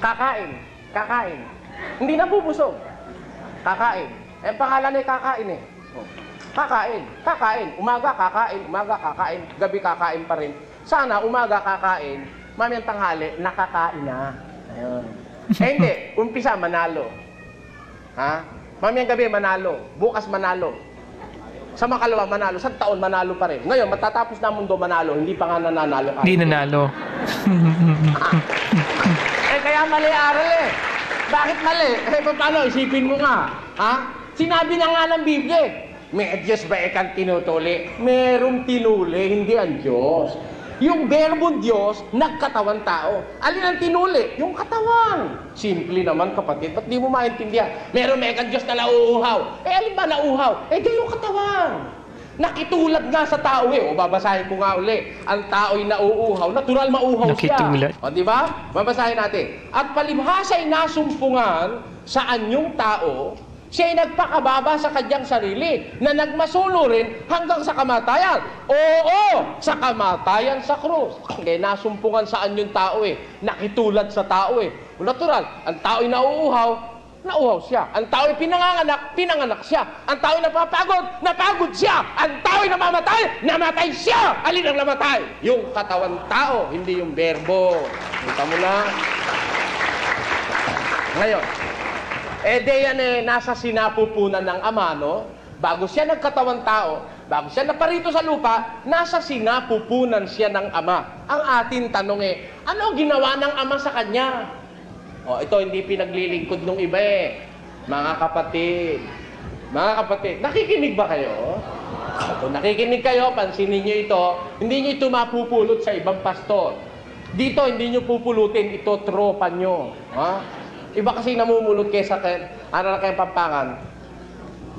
Kakain. Hindi nabubusog. Kakain. Pangalan ay kakain eh. Kakain. Umaga kakain. Gabi kakain pa rin. Sana umaga kakain, mamayang tanghali, nakakain na. Ayun. Hindi. Umpisa, manalo. Mamayang gabi, manalo. Bukas, manalo. Sa makalawa, manalo. Sa taon, manalo pa rin. Ngayon, matatapos na mundo, manalo. Hindi pa nga nananalo. Hindi nanalo. Kaya mali aral eh. Bakit mali? Paano? Isipin mo nga. Ha? Sinabi na nga ng Biblia eh. May Diyos ba kang tinutuli? Merong tinuli, hindi ang Diyos. Yung verbong Diyos, nagkatawan tao. Alin ang tinuli? Yung katawan. Simple naman, kapatid. Ba't di mo maintindihan? Meron kang Diyos na nauuhaw. Alin ba nauuhaw? Di yung katawan. Nakitulad nga sa tao eh. O, babasahin ko nga uli. Ang tao'y nauuhaw. Natural mauhaw Nakitulad. siya. O, di ba? Babasahin natin. At palibhasa'y nasumpungan sa anyong tao, siya'y nagpakababa sa kanyang sarili na nagmasulo rin hanggang sa kamatayan. Oo, sa kamatayan sa krus. Kaya nasumpungan saan yung tao eh. Nakitulad sa tao eh. Natural, ang tao'y nauuhaw siya. Ang tao'y pinanganak siya. Ang tao'y napagod siya. Ang tao'y namatay siya. Alin ang namatay? Yung katawan tao, hindi yung verbo. Kita mo na. Ngayon, nasa sinapupunan ng Ama, no? Bago siya nagkatawan tao, bago siya naparito sa lupa, nasa sinapupunan siya ng Ama. Ang ating tanong ano ginawa ng Ama sa kanya? Ito hindi pinaglilingkod ng iba eh. Mga kapatid, nakikinig ba kayo? Kung nakikinig kayo, pansinin nyo ito, hindi nyo ito mapupulot sa ibang pastor. Dito, hindi nyo pupulutin, ito tropa nyo. Ha? Iba kasi namumulot kaysa kayong Pampangan.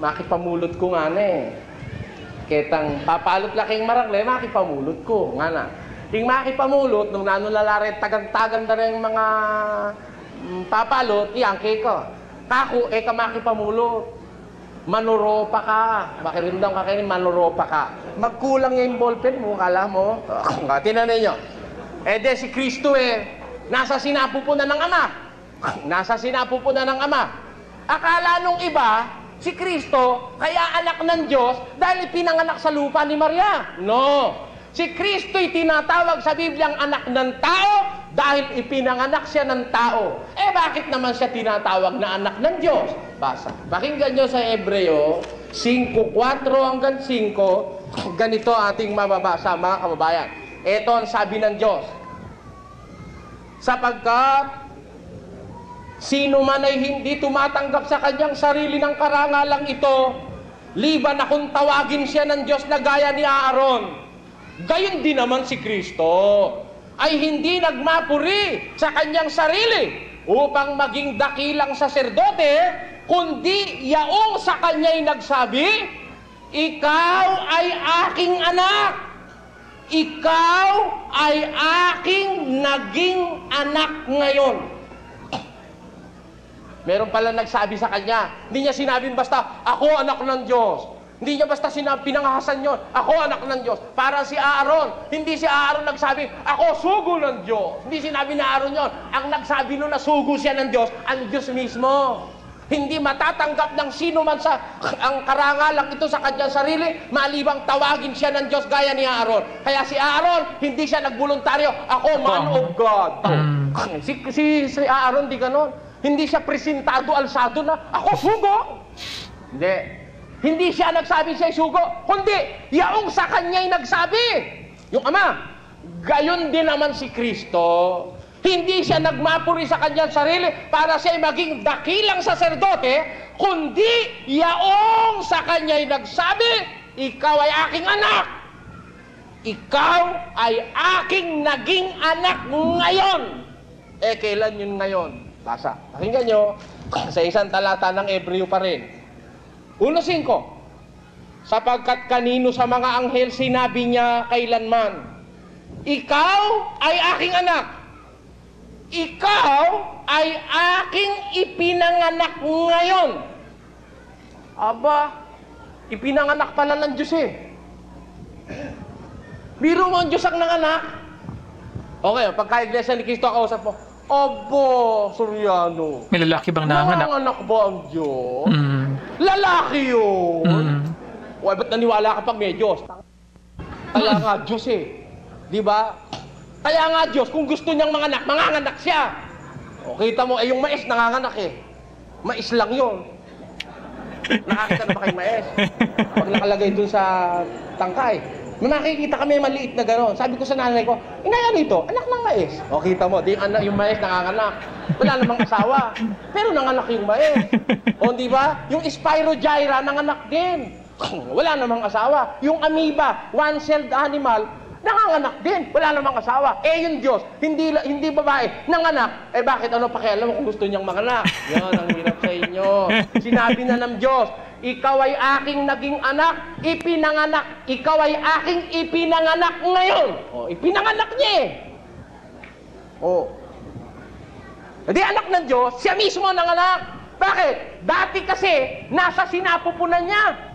Makipamulot ko nga na eh. Ketang papalot lang kayong Marangle, makipamulot ko. Nga na. Yung makipamulot, nung nanulalaret, tagang-tagang na rin mga papalot, iyangke ko. Kako, ka makipamulot. Manuropa ka. Makirindang ka kayo, manuropa ka. Magkulang yung ballpen mo, kala mo. Tinanin nyo. Si Kristo nasa sinapupunan ng Ama. Nasa sinapupunan ng Ama. Akala nung iba, si Kristo, kaya anak ng Diyos dahil pinanganak sa lupa ni Maria. No. Si Kristo'y tinatawag sa Bibliang anak ng tao dahil ipinanganak siya ng tao. Bakit naman siya tinatawag na anak ng Diyos? Basa. Pakinggan nyo sa Hebreo 5:4 hanggang 5. Ganito ating mababasa, mga kababayan. Ito ang sabi ng Diyos. Sapagkat sino man ay hindi tumatanggap sa kanyang sarili ng karangalang ito, liban na kung tawagin siya ng Diyos na gaya ni Aaron. Gayon din naman si Kristo ay hindi nagmapuri sa kanyang sarili upang maging dakilang saserdote, kundi yaong sa kanya'y nagsabi, ikaw ay aking anak. Ikaw ay aking naging anak ngayon. Meron pala nagsabi sa kanya, hindi niya sinabing basta, ako anak ng Diyos. Hindi niya basta pinangahasan yun, ako anak ng Diyos. Para si Aaron, hindi si Aaron nagsabi, ako sugo ng Diyos. Hindi sinabi ni Aaron yun. Ang nagsabi nun na sugo siya ng Diyos, ang Diyos mismo. Hindi matatanggap ng sino man ang karangalang ito sa kanyang sarili, malibang tawagin siya ng Diyos gaya ni Aaron. Kaya si Aaron, hindi siya nagboluntaryo, ako man of God. Si Aaron, di ganon. Hindi siya presentado, alsado na, ako sugo. Hindi. Hindi siya nagsabi siya sugo, kundi yaong sa kanya'y nagsabi. Yung Ama. Gayon din naman si Kristo. Hindi siya nagmapuri sa kanyang sarili para siya'y maging dakilang saserdote, kundi yaong sa kanya'y nagsabi, ikaw ay aking anak. Ikaw ay aking naging anak ngayon. Kailan yun ngayon? Basa. Pakinggan nyo, sa isang talata ng Hebreo pa rin. 1:5. Sapagkat kanino sa mga anghel sinabi niya kailanman, ikaw ay aking anak. Ikaw ay aking ipinanganak ngayon. Aba, ipinanganak pala ng Diyos Biro mo ang Diyos ang nanganak. Okay, pagka-iglesia ni Cristo ang kausap mo, abo, Soriano. May lalaki bang nanganak? Nanganak ba ang Diyos? Lalaki yun. Ba't naniwala ka pag may Diyos? Kaya nga Diyos Di ba? Kaya nga Diyos, kung gusto niyang manganak siya. O, kita mo, yung mais nanganganak Mais lang yun. Nakakita na ba kayong mais? Pag nakalagay dun sa tangkay. May makikita kami maliit na gano'n. Sabi ko sa nanay ko, inay, ano ito? Anak ng mais. O, kita mo, di yung mais nanganganak. Wala namang asawa. Pero nanganak yung mais. O, di ba? Yung Spirogyra, nanganak din. Wala namang asawa. Yung amoeba, one-celled animal, nanganganak din. Wala namang asawa. Eh, yung Diyos, hindi babae, nanganak. Eh, bakit? Ano pakialam mo kung gusto niyang manganak? Yan, ang hirap sa inyo. Sinabi na ng Diyos, ikaw ay aking naging anak, ipinanganak. Ikaw ay aking ipinanganak ngayon. O, ipinanganak niya eh. O. Hindi anak ng Diyos, siya mismo nanganak. Bakit? Dati kasi, nasa sinapupunan niya.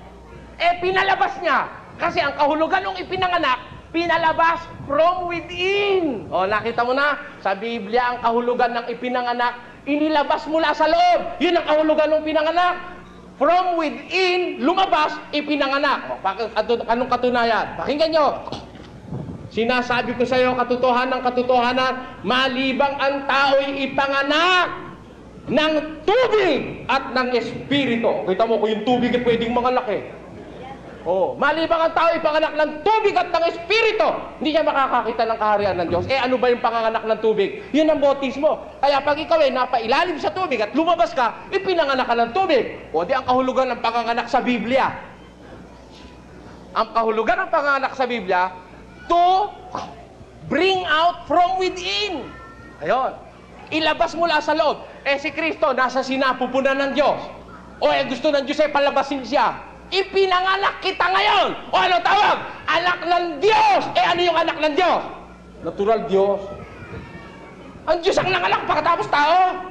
Eh, pinalabas niya. Kasi ang kahulugan ng ipinanganak, pinalabas from within. O, nakita mo na, sa Biblia, ang kahulugan ng ipinanganak, inilabas mula sa loob. Yun ang kahulugan ng pinanganak. From within, lumabas, ipinanganak. O, anong katunayan? Pakinggan nyo. Sinasabi ko sa iyo, katotohanan, malibang ang tao'y ipanganak ng tubig at ng espiritu. Kita mo, kung yung tubig ay pwedeng manganak eh. Oh, malibang ang tao ipanganak ng tubig at ng espiritu, hindi niya makakakita ng kaharian ng Diyos. Eh, ano ba yung panganganak ng tubig? Yun ang bautismo. Kaya pag ikaw ay napailalim sa tubig at lumabas ka, ipinanganak ka ng tubig. O di ang kahulugan ng panganganak sa Biblia. Ang kahulugan ng panganganak sa Biblia, to bring out from within. Ayun. Ilabas mula sa loob. Eh, si Kristo, nasa sinapupunan ng Diyos. O eh, gusto ng Diyos ay palabasin siya. Ipinanganak kita ngayon. O ano tawag? Anak ng Diyos. Eh ano yung anak ng Diyos? Natural Diyos. Ang Diyos ang nanganak pagkatapos tao.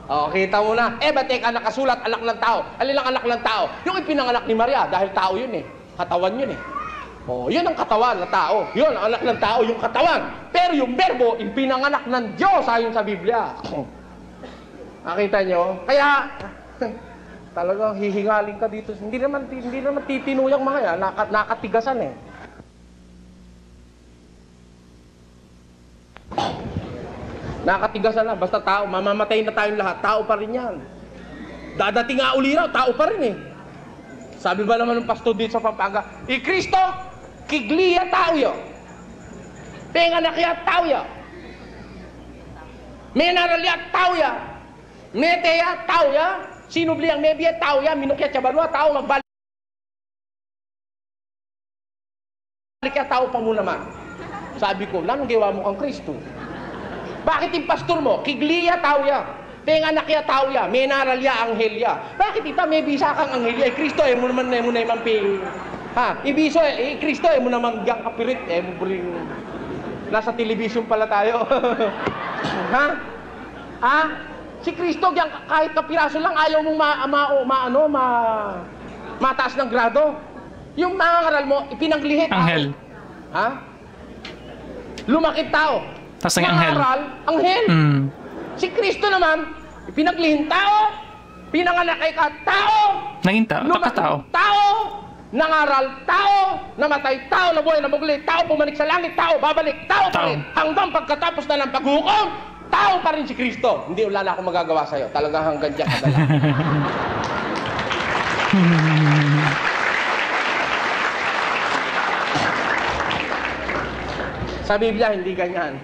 O, kita mo na. Eh, ba't ka nakasulat anak ng tao? Alin lang anak ng tao? Yung ipinanganak ni Maria, dahil tao yun eh. Katawan yun eh. O, yun ang katawan na tao. Yun, ang anak ng tao, yung katawan. Pero yung verbo, ipinanganak ng Diyos ayon sa Biblia. Nakita nyo? Kaya, talagang hihingaling ka dito. Hindi naman titinuyang mga yan. Nakatigasan eh. Nakatigasan na. Basta tao. Mamamatay na tayong lahat. Tao pa rin yan. Dadating nga uli raw. Tao pa rin eh. Sabi ba naman ng pastor dito sa Pampanga, Kristo, kiglia tao yo. Penganakya tao yo. Menaralya tao ya. Meteya tao ya. Sino beli ang mebiya? Tao yan. Minukya Chabalwa, tao magbalik. Kaya tao pa mo naman. Sabi ko, lanong gawa mo kang Kristo. Bakit yung pastor mo? Kigliya tao ya. Tenganak ya tao ya. Menaralya anghelya. Bakit ita may bisa kang anghelya? Eh, Kristo eh, mo naman na mo na imang ping. Ha? Ibiso eh, Kristo eh, mo naman gang kapirit eh, mo bring. Nasa television pala tayo. Ha? Ha? Si Kristo, kahit kapiraso lang, ayaw mong mataas ng grado. Yung nangangaral mo, ipinaglihit. Anghel. Ha? Lumakit tao. Tapos ang anghel. Nangangaral, anghel. Mm. Si Kristo naman, ipinaglihin tao, pinanganak kay ka, tao. Naging tao. Kapatao. Tao. Nangaral, tao. Namatay, tao. Nabuhay, namugli, tao. Pumanik sa langit, tao. Babalik, tao pa rin. Hanggang pagkatapos na ng paghukom, tao pa rin si Kristo. Hindi, wala na akong magagawa sa'yo. Talagang hanggang dyan kadala. Sa Biblia, hindi ganyan.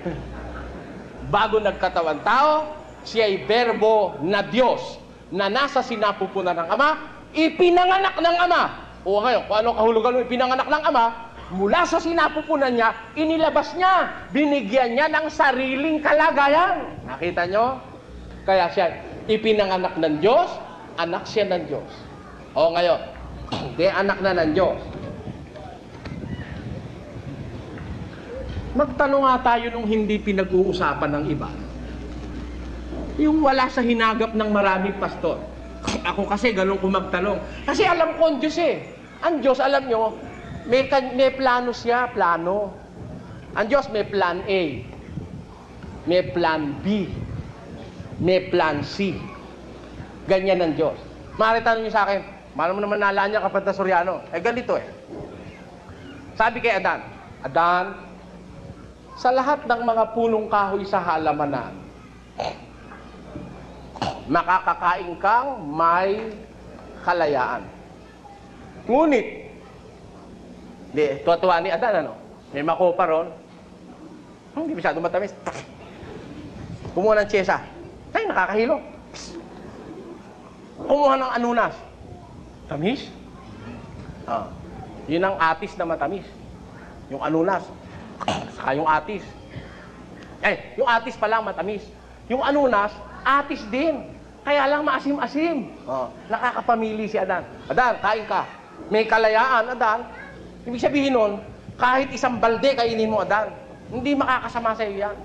Bago nagkatawan tao, siya ay berbo na Diyos na nasa sinapupunan ng Ama, ipinanganak ng Ama. O ngayon, kung ano kahulugan mo ipinanganak ng Ama, mula sa sinapupunan niya, inilabas niya, binigyan niya ng sariling kalagayan. Nakita nyo? Kaya siya, ipinanganak ng Diyos, anak siya ng Diyos. O ngayon, di anak na ng Diyos. Magtanong nga tayo nung hindi pinag-uusapan ng iba. Yung wala sa hinagap ng maraming pastor. Ako kasi ganun ko magtanong. Kasi alam ko ang Diyos eh. Ang Diyos, alam nyo, may plano siya, plano. Ang Diyos may plan A, may plan B, may plan C. Ganyan ang Diyos. Maaari tanong niyo sa akin, paano mo naman nalaan niya kapag Soriano? Eh ganito eh. Sabi kay Adan, Adan, sa lahat ng mga punong kahoy sa halamanan, makakakain kang may kalayaan. Ngunit, tuwa-tuwa ni Adan, ano? May makopa ron. Hindi masyado matamis. Kumuha ng tiyesa. Ay, nakakahilo. Kumuha ng anunas. Tamis. Yun ang atis na matamis. Yung anunas. Saka yung atis. Yung atis pa lang matamis. Yung anunas, atis din. Kaya lang maasim-asim. Nakakapamili si Adan. Adan, kain ka. May kalayaan, Adan. Ibig sabihin nun, kahit isang balde kainin mo, Adan, hindi makakasama sa iyo yan.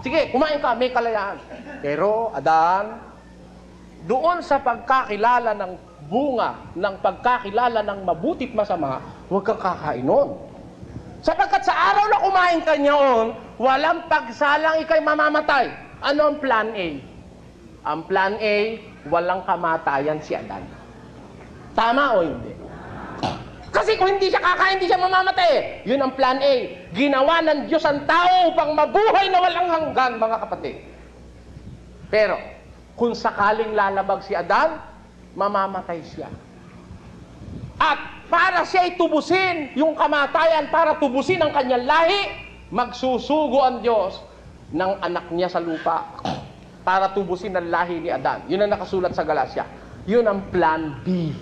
Sige, kumain ka, may kalayaan. Pero, Adan, doon sa pagkakilala ng bunga, ng pagkakilala ng mabuti't masama, huwag kang kakain nun. Sapagkat sa araw na kumain ka niyaon, walang pagsalang ikay mamamatay. Ano ang plan A? Ang plan A, walang kamatayan si Adan. Tama o hindi? Kasi kung hindi siya kakain, hindi siya mamamatay. Yun ang plan A. Ginawa ng Diyos ang tao upang mabuhay na walang hanggan, mga kapatid. Pero, kung sakaling lalabag si Adan, mamamatay siya. At para siya tubusin yung kamatayan, para tubusin ang kanyang lahi, magsusugo ang Diyos ng anak niya sa lupa para tubusin ang lahi ni Adan. Yun ang nakasulat sa Galatia. Yun ang plan B.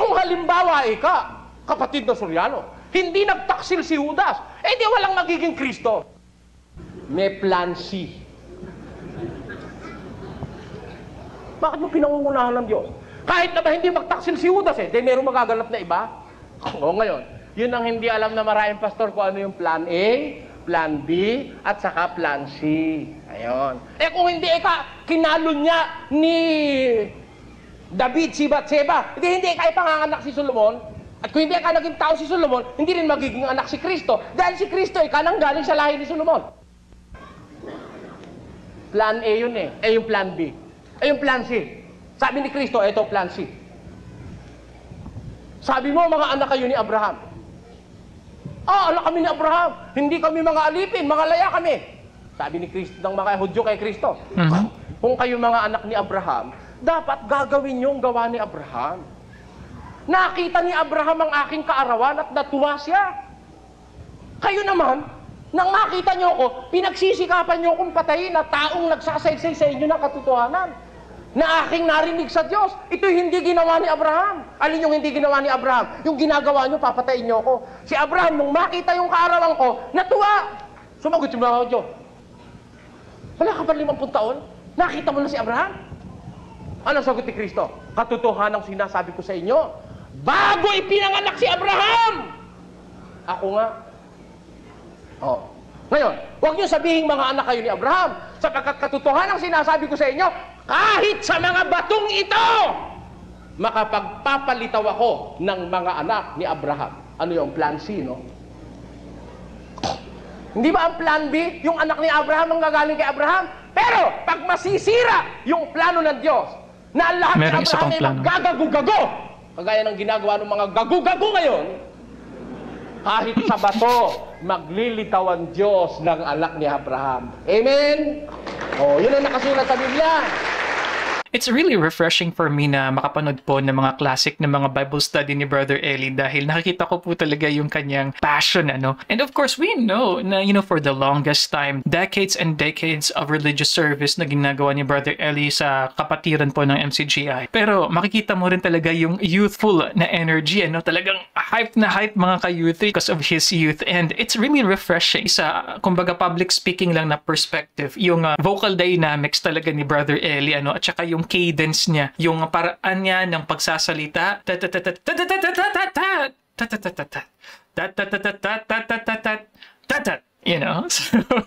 Kung halimbawa kapatid na Suryano, hindi nagtaksil si Judas, di walang magiging Kristo. May plan C. Bakit mo pinangungunahan ng Diyos? Kahit na ba hindi magtaksil si Judas mayroong magaganap na iba? Ngayon, yun ang hindi alam na maraming pastor kung ano yung plan A, plan B, at saka plan C. Ayun. Kung hindi kinalo niya ni David si Batseba, hindi ka ipanganganak si Solomon, at kung hindi ka naging tao si Solomon, hindi rin magiging anak si Kristo. Dahil si Kristo nang galing sa lahi ni Solomon. Plan A yun yung plan B. Yung plan C. Sabi ni Kristo, ito plan C. Sabi mo, mga anak kayo ni Abraham. Anak kami ni Abraham. Hindi kami mga alipin, mga laya kami. Sabi ni Kristo, ng mga Hudyo kay Kristo. Kung kayo mga anak ni Abraham, dapat gagawin niyo ang gawa ni Abraham. Nakita ni Abraham ang aking kaarawan at natuwa siya. Kayo naman, nang makita niyo ako, pinagsisikapan niyo akong patayin na taong nagsasaysay sa inyo ng katotohanan na aking narinig sa Diyos. Ito hindi ginawa ni Abraham. Alin yung hindi ginawa ni Abraham? Yung ginagawa niyo, papatayin niyo ako. Si Abraham, nung makita yung kaarawan ko, natuwa. Sumagot yung mga Diyos. Wala ka ba 50 taon? Nakita mo na si Abraham? Ano sagot ni Kristo? Katotohanan ang sinasabi ko sa inyo, bago ipinanganak si Abraham, ako nga. Ngayon, huwag niyo sabihin mga anak kayo ni Abraham, sapagkat katotohanan ang sinasabi ko sa inyo, kahit sa mga batong ito, makapagpapalitaw ako ng mga anak ni Abraham. Ano yung plan C, no? Hindi ba ang plan B, yung anak ni Abraham ang gagaling kay Abraham? Pero, pag masisira yung plano ng Diyos, na ang lahat Merong ni Abraham ay maggagago-gago, kagaya ng ginagawa ng mga gago-gago ngayon, kahit sa bato, maglilitaw ang Diyos ng anak ni Abraham. Amen? Yun ang nakasulat sa Biblia. It's really refreshing for me na makapanood po ng mga classic na mga Bible study ni Brother Eli dahil nakikita ko po talaga yung kanyang passion, ano. And of course, we know na, for the longest time, decades and decades of religious service na ginagawa ni Brother Eli sa kapatiran po ng MCGI. Pero makikita mo rin talaga yung youthful na energy, ano. Talagang hype na hype mga ka-youth because of his youth. And it's really refreshing sa, kumbaga, public speaking lang na perspective. Yung vocal dynamics talaga ni Brother Eli, ano, at saka yung cadence niya, yung paraan niya ng pagsasalita, so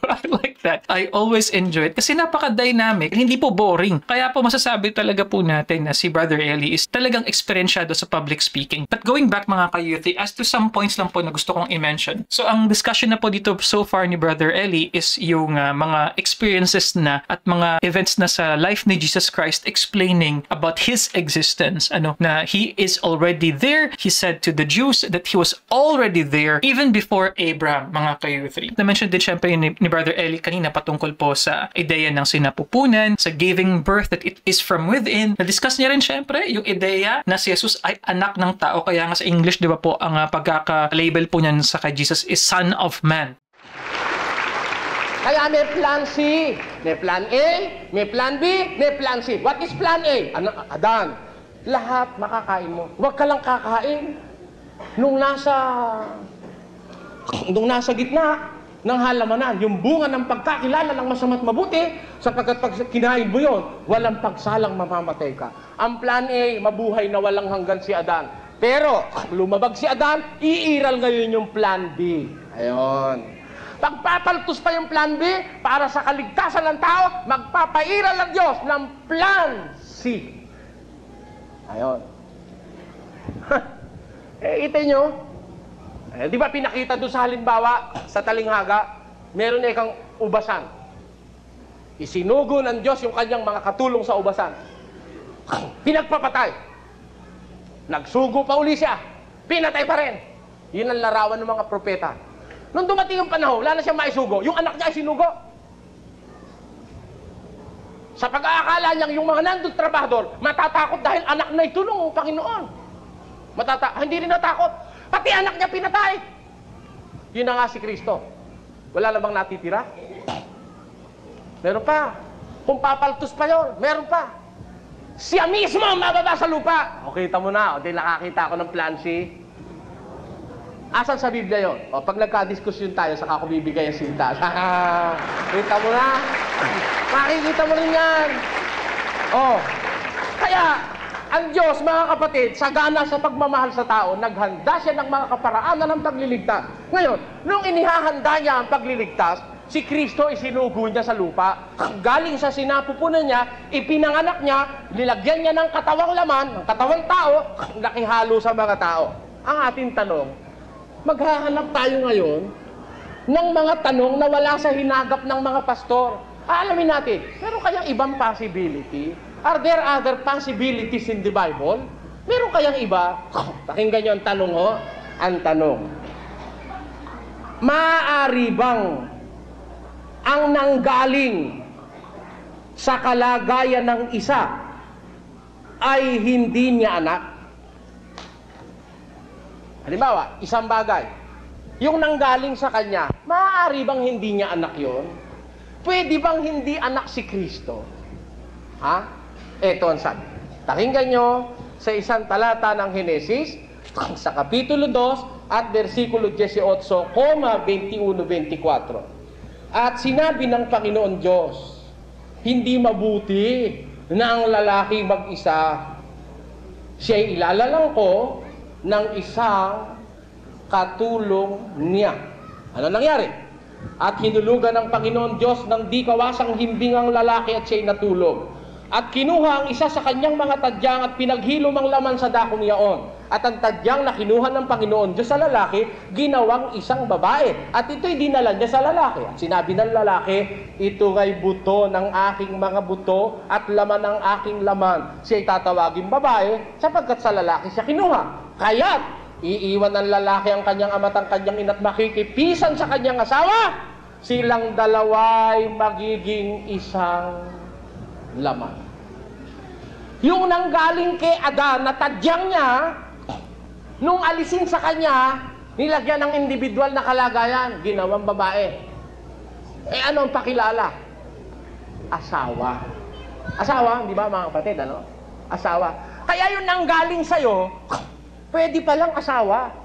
I like that. I always enjoy it kasi napaka-dynamic, hindi po boring. Kaya po masasabi talaga po natin na si Brother Eli is talagang experiensyado sa public speaking. But going back mga ka-youth, as to some points lang po na gusto kong i-mention. So ang discussion na po dito so far ni Brother Eli is yung mga experiences na at mga events na sa life ni Jesus Christ explaining about His existence. Na He is already there. He said to the Jews that He was already there even before Abraham, mga ka-youth. na-mention din syempre ni Brother Eli kanina patungkol po sa ideya ng sinapupunan, sa giving birth, that it is from within. Na-discuss niya rin syempre yung ideya na si Jesus ay anak ng tao. Kaya nga sa English, di ba po, ang pagkaka-label po niyan sa kay Jesus is Son of Man. Kaya may plan C, may plan A, may plan B, may plan C. What is plan A? Adan, lahat makakain mo. Huwag ka lang kakain. Nung nasa gitna ng halamanan, yung bunga ng pagkakilala ng masama't mabuti, sapagkat pag kinain mo yun, walang pagsalang mamamatay ka. Ang plan A, mabuhay na walang hanggan si Adan. Pero, lumabag si Adan, iiral ngayon yung plan B. Ayon. Pagpapaltos pa yung plan B, para sa kaligtasan ng tao, magpapairal ang Diyos ng plan C. Ayon. Kita nyo, di ba pinakita doon sa halimbawa, sa talinghaga, meron na ikang ubasan. Isinugo ng Diyos yung kanyang mga katulong sa ubasan. Pinagpapatay. Nagsugo pa uli siya. Pinatay pa rin. Yun ang larawan ng mga propeta. Nung dumating yung panahon, wala na siyang maisugo. Yung anak niya ay sinugo. Sa pag-aakala niyang yung mga nandun trabahador, matatakot dahil anak na ito ng Panginoon. Hindi rin natakot. Pati anak niya pinatay. Yun na nga si Kristo. Wala na bang natitira? Meron pa. Kung papaltos pa yun, meron pa. Siya mismo mababa sa lupa. O, kita mo na. O, di nakakita ako ng plan C. Asan sa Biblia yun? O, pag nagka-diskusyon tayo, saka ako bibigay ang sinta. Kita mo na. Makikita mo rin yan. O, kaya, ang Diyos, mga kapatid, sagana sa pagmamahal sa tao, naghanda siya ng mga kaparaanan ng pagliligtas. Ngayon, nung inihahanda niya ang pagliligtas, si Kristo isinugo niya sa lupa. Galing sa sinapupunan niya, ipinanganak niya, nilagyan niya ng katawang laman, ng katawang tao, nakihalo sa mga tao. Ang ating tanong, maghahanap tayo ngayon ng mga tanong na wala sa hinagap ng mga pastor. Alamin natin, meron kayang ibang possibility? Are there other possibilities in the Bible? Meron kayang iba? Pakinggan nyo ang tanong, ho. Ang tanong, maaari bang ang nanggaling sa kalagayan ng isa ay hindi niya anak? Halimbawa, isang bagay, yung nanggaling sa kanya, maaari bang hindi niya anak yon? Pwede bang hindi anak si Kristo? Ha? Ito ang sabi. Pakinggan nyo sa isang talata ng Henesis, sa Kapitulo 2 at versikulo 18, 21-24. At sinabi ng Panginoon Diyos, hindi mabuti na ang lalaki mag-isa. Siya'y ilalalang ko ng isang katulong niya. Ano nangyari? At hinulugan ng Panginoon Diyos ng di kawasang himbing ang lalaki at siya'y natulog. At kinuha ang isa sa kanyang mga tadyang at pinaghilom ang laman sa dakong iyaon. At ang tadyang na kinuha ng Panginoon Diyos sa lalaki, ginawang isang babae. At ito'y dinala niya sa lalaki. At sinabi ng lalaki, ito ay buto ng aking mga buto at laman ng aking laman. Siya'y tatawaging babae sapagkat sa lalaki siya kinuha. Kaya't iiwan ng lalaki ang kanyang ama at ang kanyang ina't makikipisan sa kanyang asawa. Silang dalawa'y magiging isang laman. Yung nanggaling kay Adan na tadyang niya, nung alisin sa kanya, nilagyan ng individual na kalagayan, ginawang babae. Ano ang pakilala? Asawa. Asawa, di ba mga kapatid, ano? Asawa. Kaya yung nanggaling sa'yo, pwede palang asawa.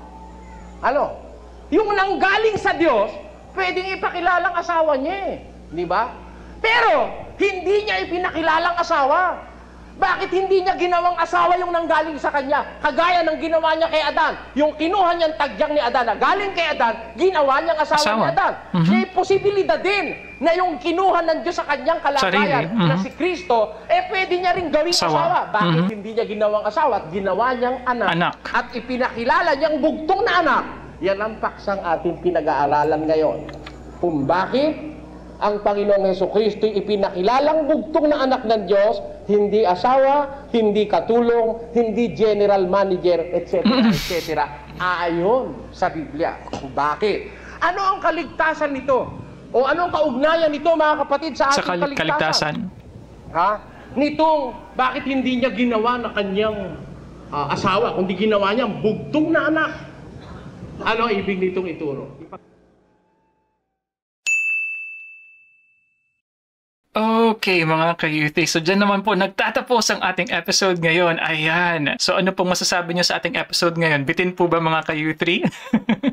Ano? Yung nanggaling sa Diyos, pwedeng ipakilalang asawa niya eh. Di ba? Pero, hindi niya ipinakilalang asawa. Bakit hindi niya ginawang asawa yung nanggaling sa kanya? Kagaya ng ginawa niya kay Adan. Yung kinuha niyang tagyang ni Adan na galing kay Adan, ginawa niyang asawa ni Adan. May posibilidad din na yung kinuha ng Diyos sa kanyang kalagayan na si Kristo, pwede niya rin gawing asawa. Bakit hindi niya ginawang asawa at ginawa niyang anak? At ipinakilala niyang bugtong na anak. Yan ang paksang ating pinag-aaralan ngayon. Kung bakit ang Panginoong Jesucristo'y ipinakilalang bugtong na anak ng Diyos, hindi asawa, hindi katulong, hindi general manager, etc., etc. Ayon sa Biblia. Bakit? Ano ang kaligtasan nito? O anong kaugnayan nito, mga kapatid, sa Sa ating kaligtasan. Ha? Nitong, bakit hindi niya ginawa na kanyang asawa, kundi ginawa niyang bugtong na anak? Ano ibig nitong ituro? Okay, mga ka-youthie. So, dyan naman po nagtatapos ang ating episode ngayon. Ayan. So, ano pong masasabi nyo sa ating episode ngayon? Bitin po ba, mga ka-youthie?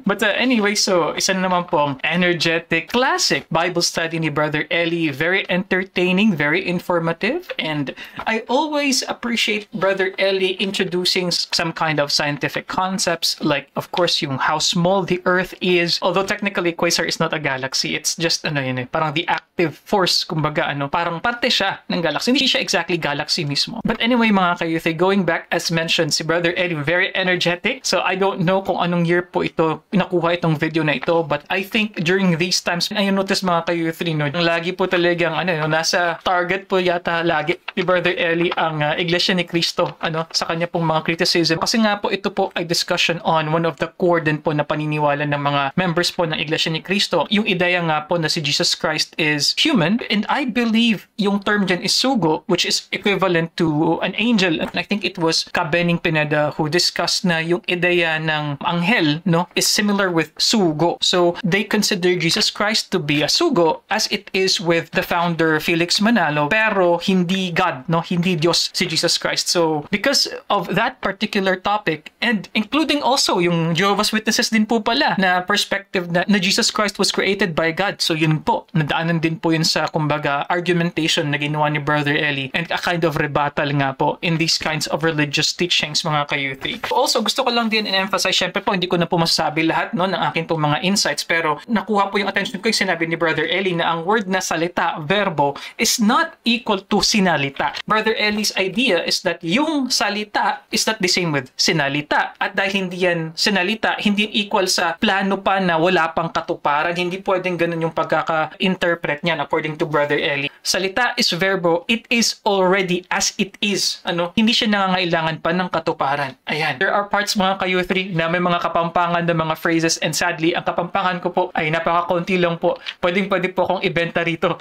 But anyway, so, isa na naman pong energetic, classic Bible study ni Brother Eli. Very entertaining, very informative. And I always appreciate Brother Eli introducing some kind of scientific concepts. Like, of course, yung how small the Earth is. Although, technically, quasar is not a galaxy. It's just, parang the active force, kumbaga, parang parte siya ng galaxy. Hindi siya exactly galaxy mismo. But anyway, mga ka-youth, going back, as mentioned, si Brother Eddie, very energetic. So I don't know kung anong year po ito, nakuha itong video na ito. But I think during these times, I notice mga ka-youth, lagi po talagang, nasa target po yata lagi ni Brother Eli ang Iglesia ni Cristo, sa kanya pong mga criticism. Kasi nga po, ito po ay discussion on one of the core din po na paniniwala ng mga members po ng Iglesia ni Cristo. Yung ideya nga po na si Jesus Christ is human, and I believe yung term dyan is sugo, which is equivalent to an angel. And I think it was Kabening Pineda who discussed na yung ideya ng anghel, is similar with sugo. So they consider Jesus Christ to be a sugo as it is with the founder Felix Manalo, pero hindi God, hindi Diyos si Jesus Christ. So because of that particular topic, and including also yung Jehovah's Witnesses din po pala na perspective na Jesus Christ was created by God. So yun po, nadaanan din po yun sa kumbaga argumentation na ginawa ni Brother Eli, and a kind of rebuttal nga po in these kinds of religious teachings, mga ka-youthie. Also, gusto ko lang din in-emphasize, syempre po, hindi ko na po masasabi lahat ng akin pong mga insights, pero nakuha po yung attention ko yung sinabi ni Brother Eli na ang word na salita, verbo, is not equal to sinalita. Brother Eli's idea is that yung salita is not the same with sinalita. At dahil hindi yan sinalita, hindi equal sa plano pa na wala pang katuparan, hindi pwedeng ganun yung pagkaka-interpret niyan according to Brother Eli. Salita is verbo, it is already as it is. Hindi siya nangangailangan pa ng katuparan. Ayan. There are parts, mga ka-youthie, na may mga kapampangan na mga phrases, and sadly, ang kapampangan ko po ay napaka-konti lang po. Pwede po akong ibenta rito.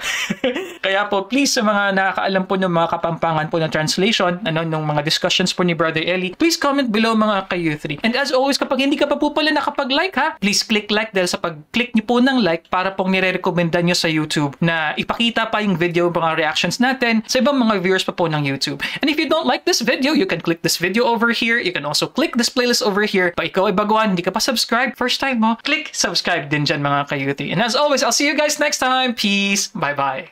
Kaya po, please, sa mga nakakaalam po ng mga kapampangan po ng translation, ng mga discussions po ni Brother Eli, please comment below, mga ka-youthie. And as always, kapag hindi ka pa po pala nakapag-like, please click like, dahil sa pag-click niyo po ng like, para pong nire-recommenda nyo sa YouTube na ipakita pa yung video, mga reactions natin sa ibang mga viewers pa po ng YouTube. And if you don't like this video, you can click this video over here. You can also click this playlist over here. Pa ikaw ay baguhan, hindi ka pa subscribe, first time mo, click subscribe din dyan, mga ka-youthie. And as always, I'll see you guys next time. Peace. Bye-bye.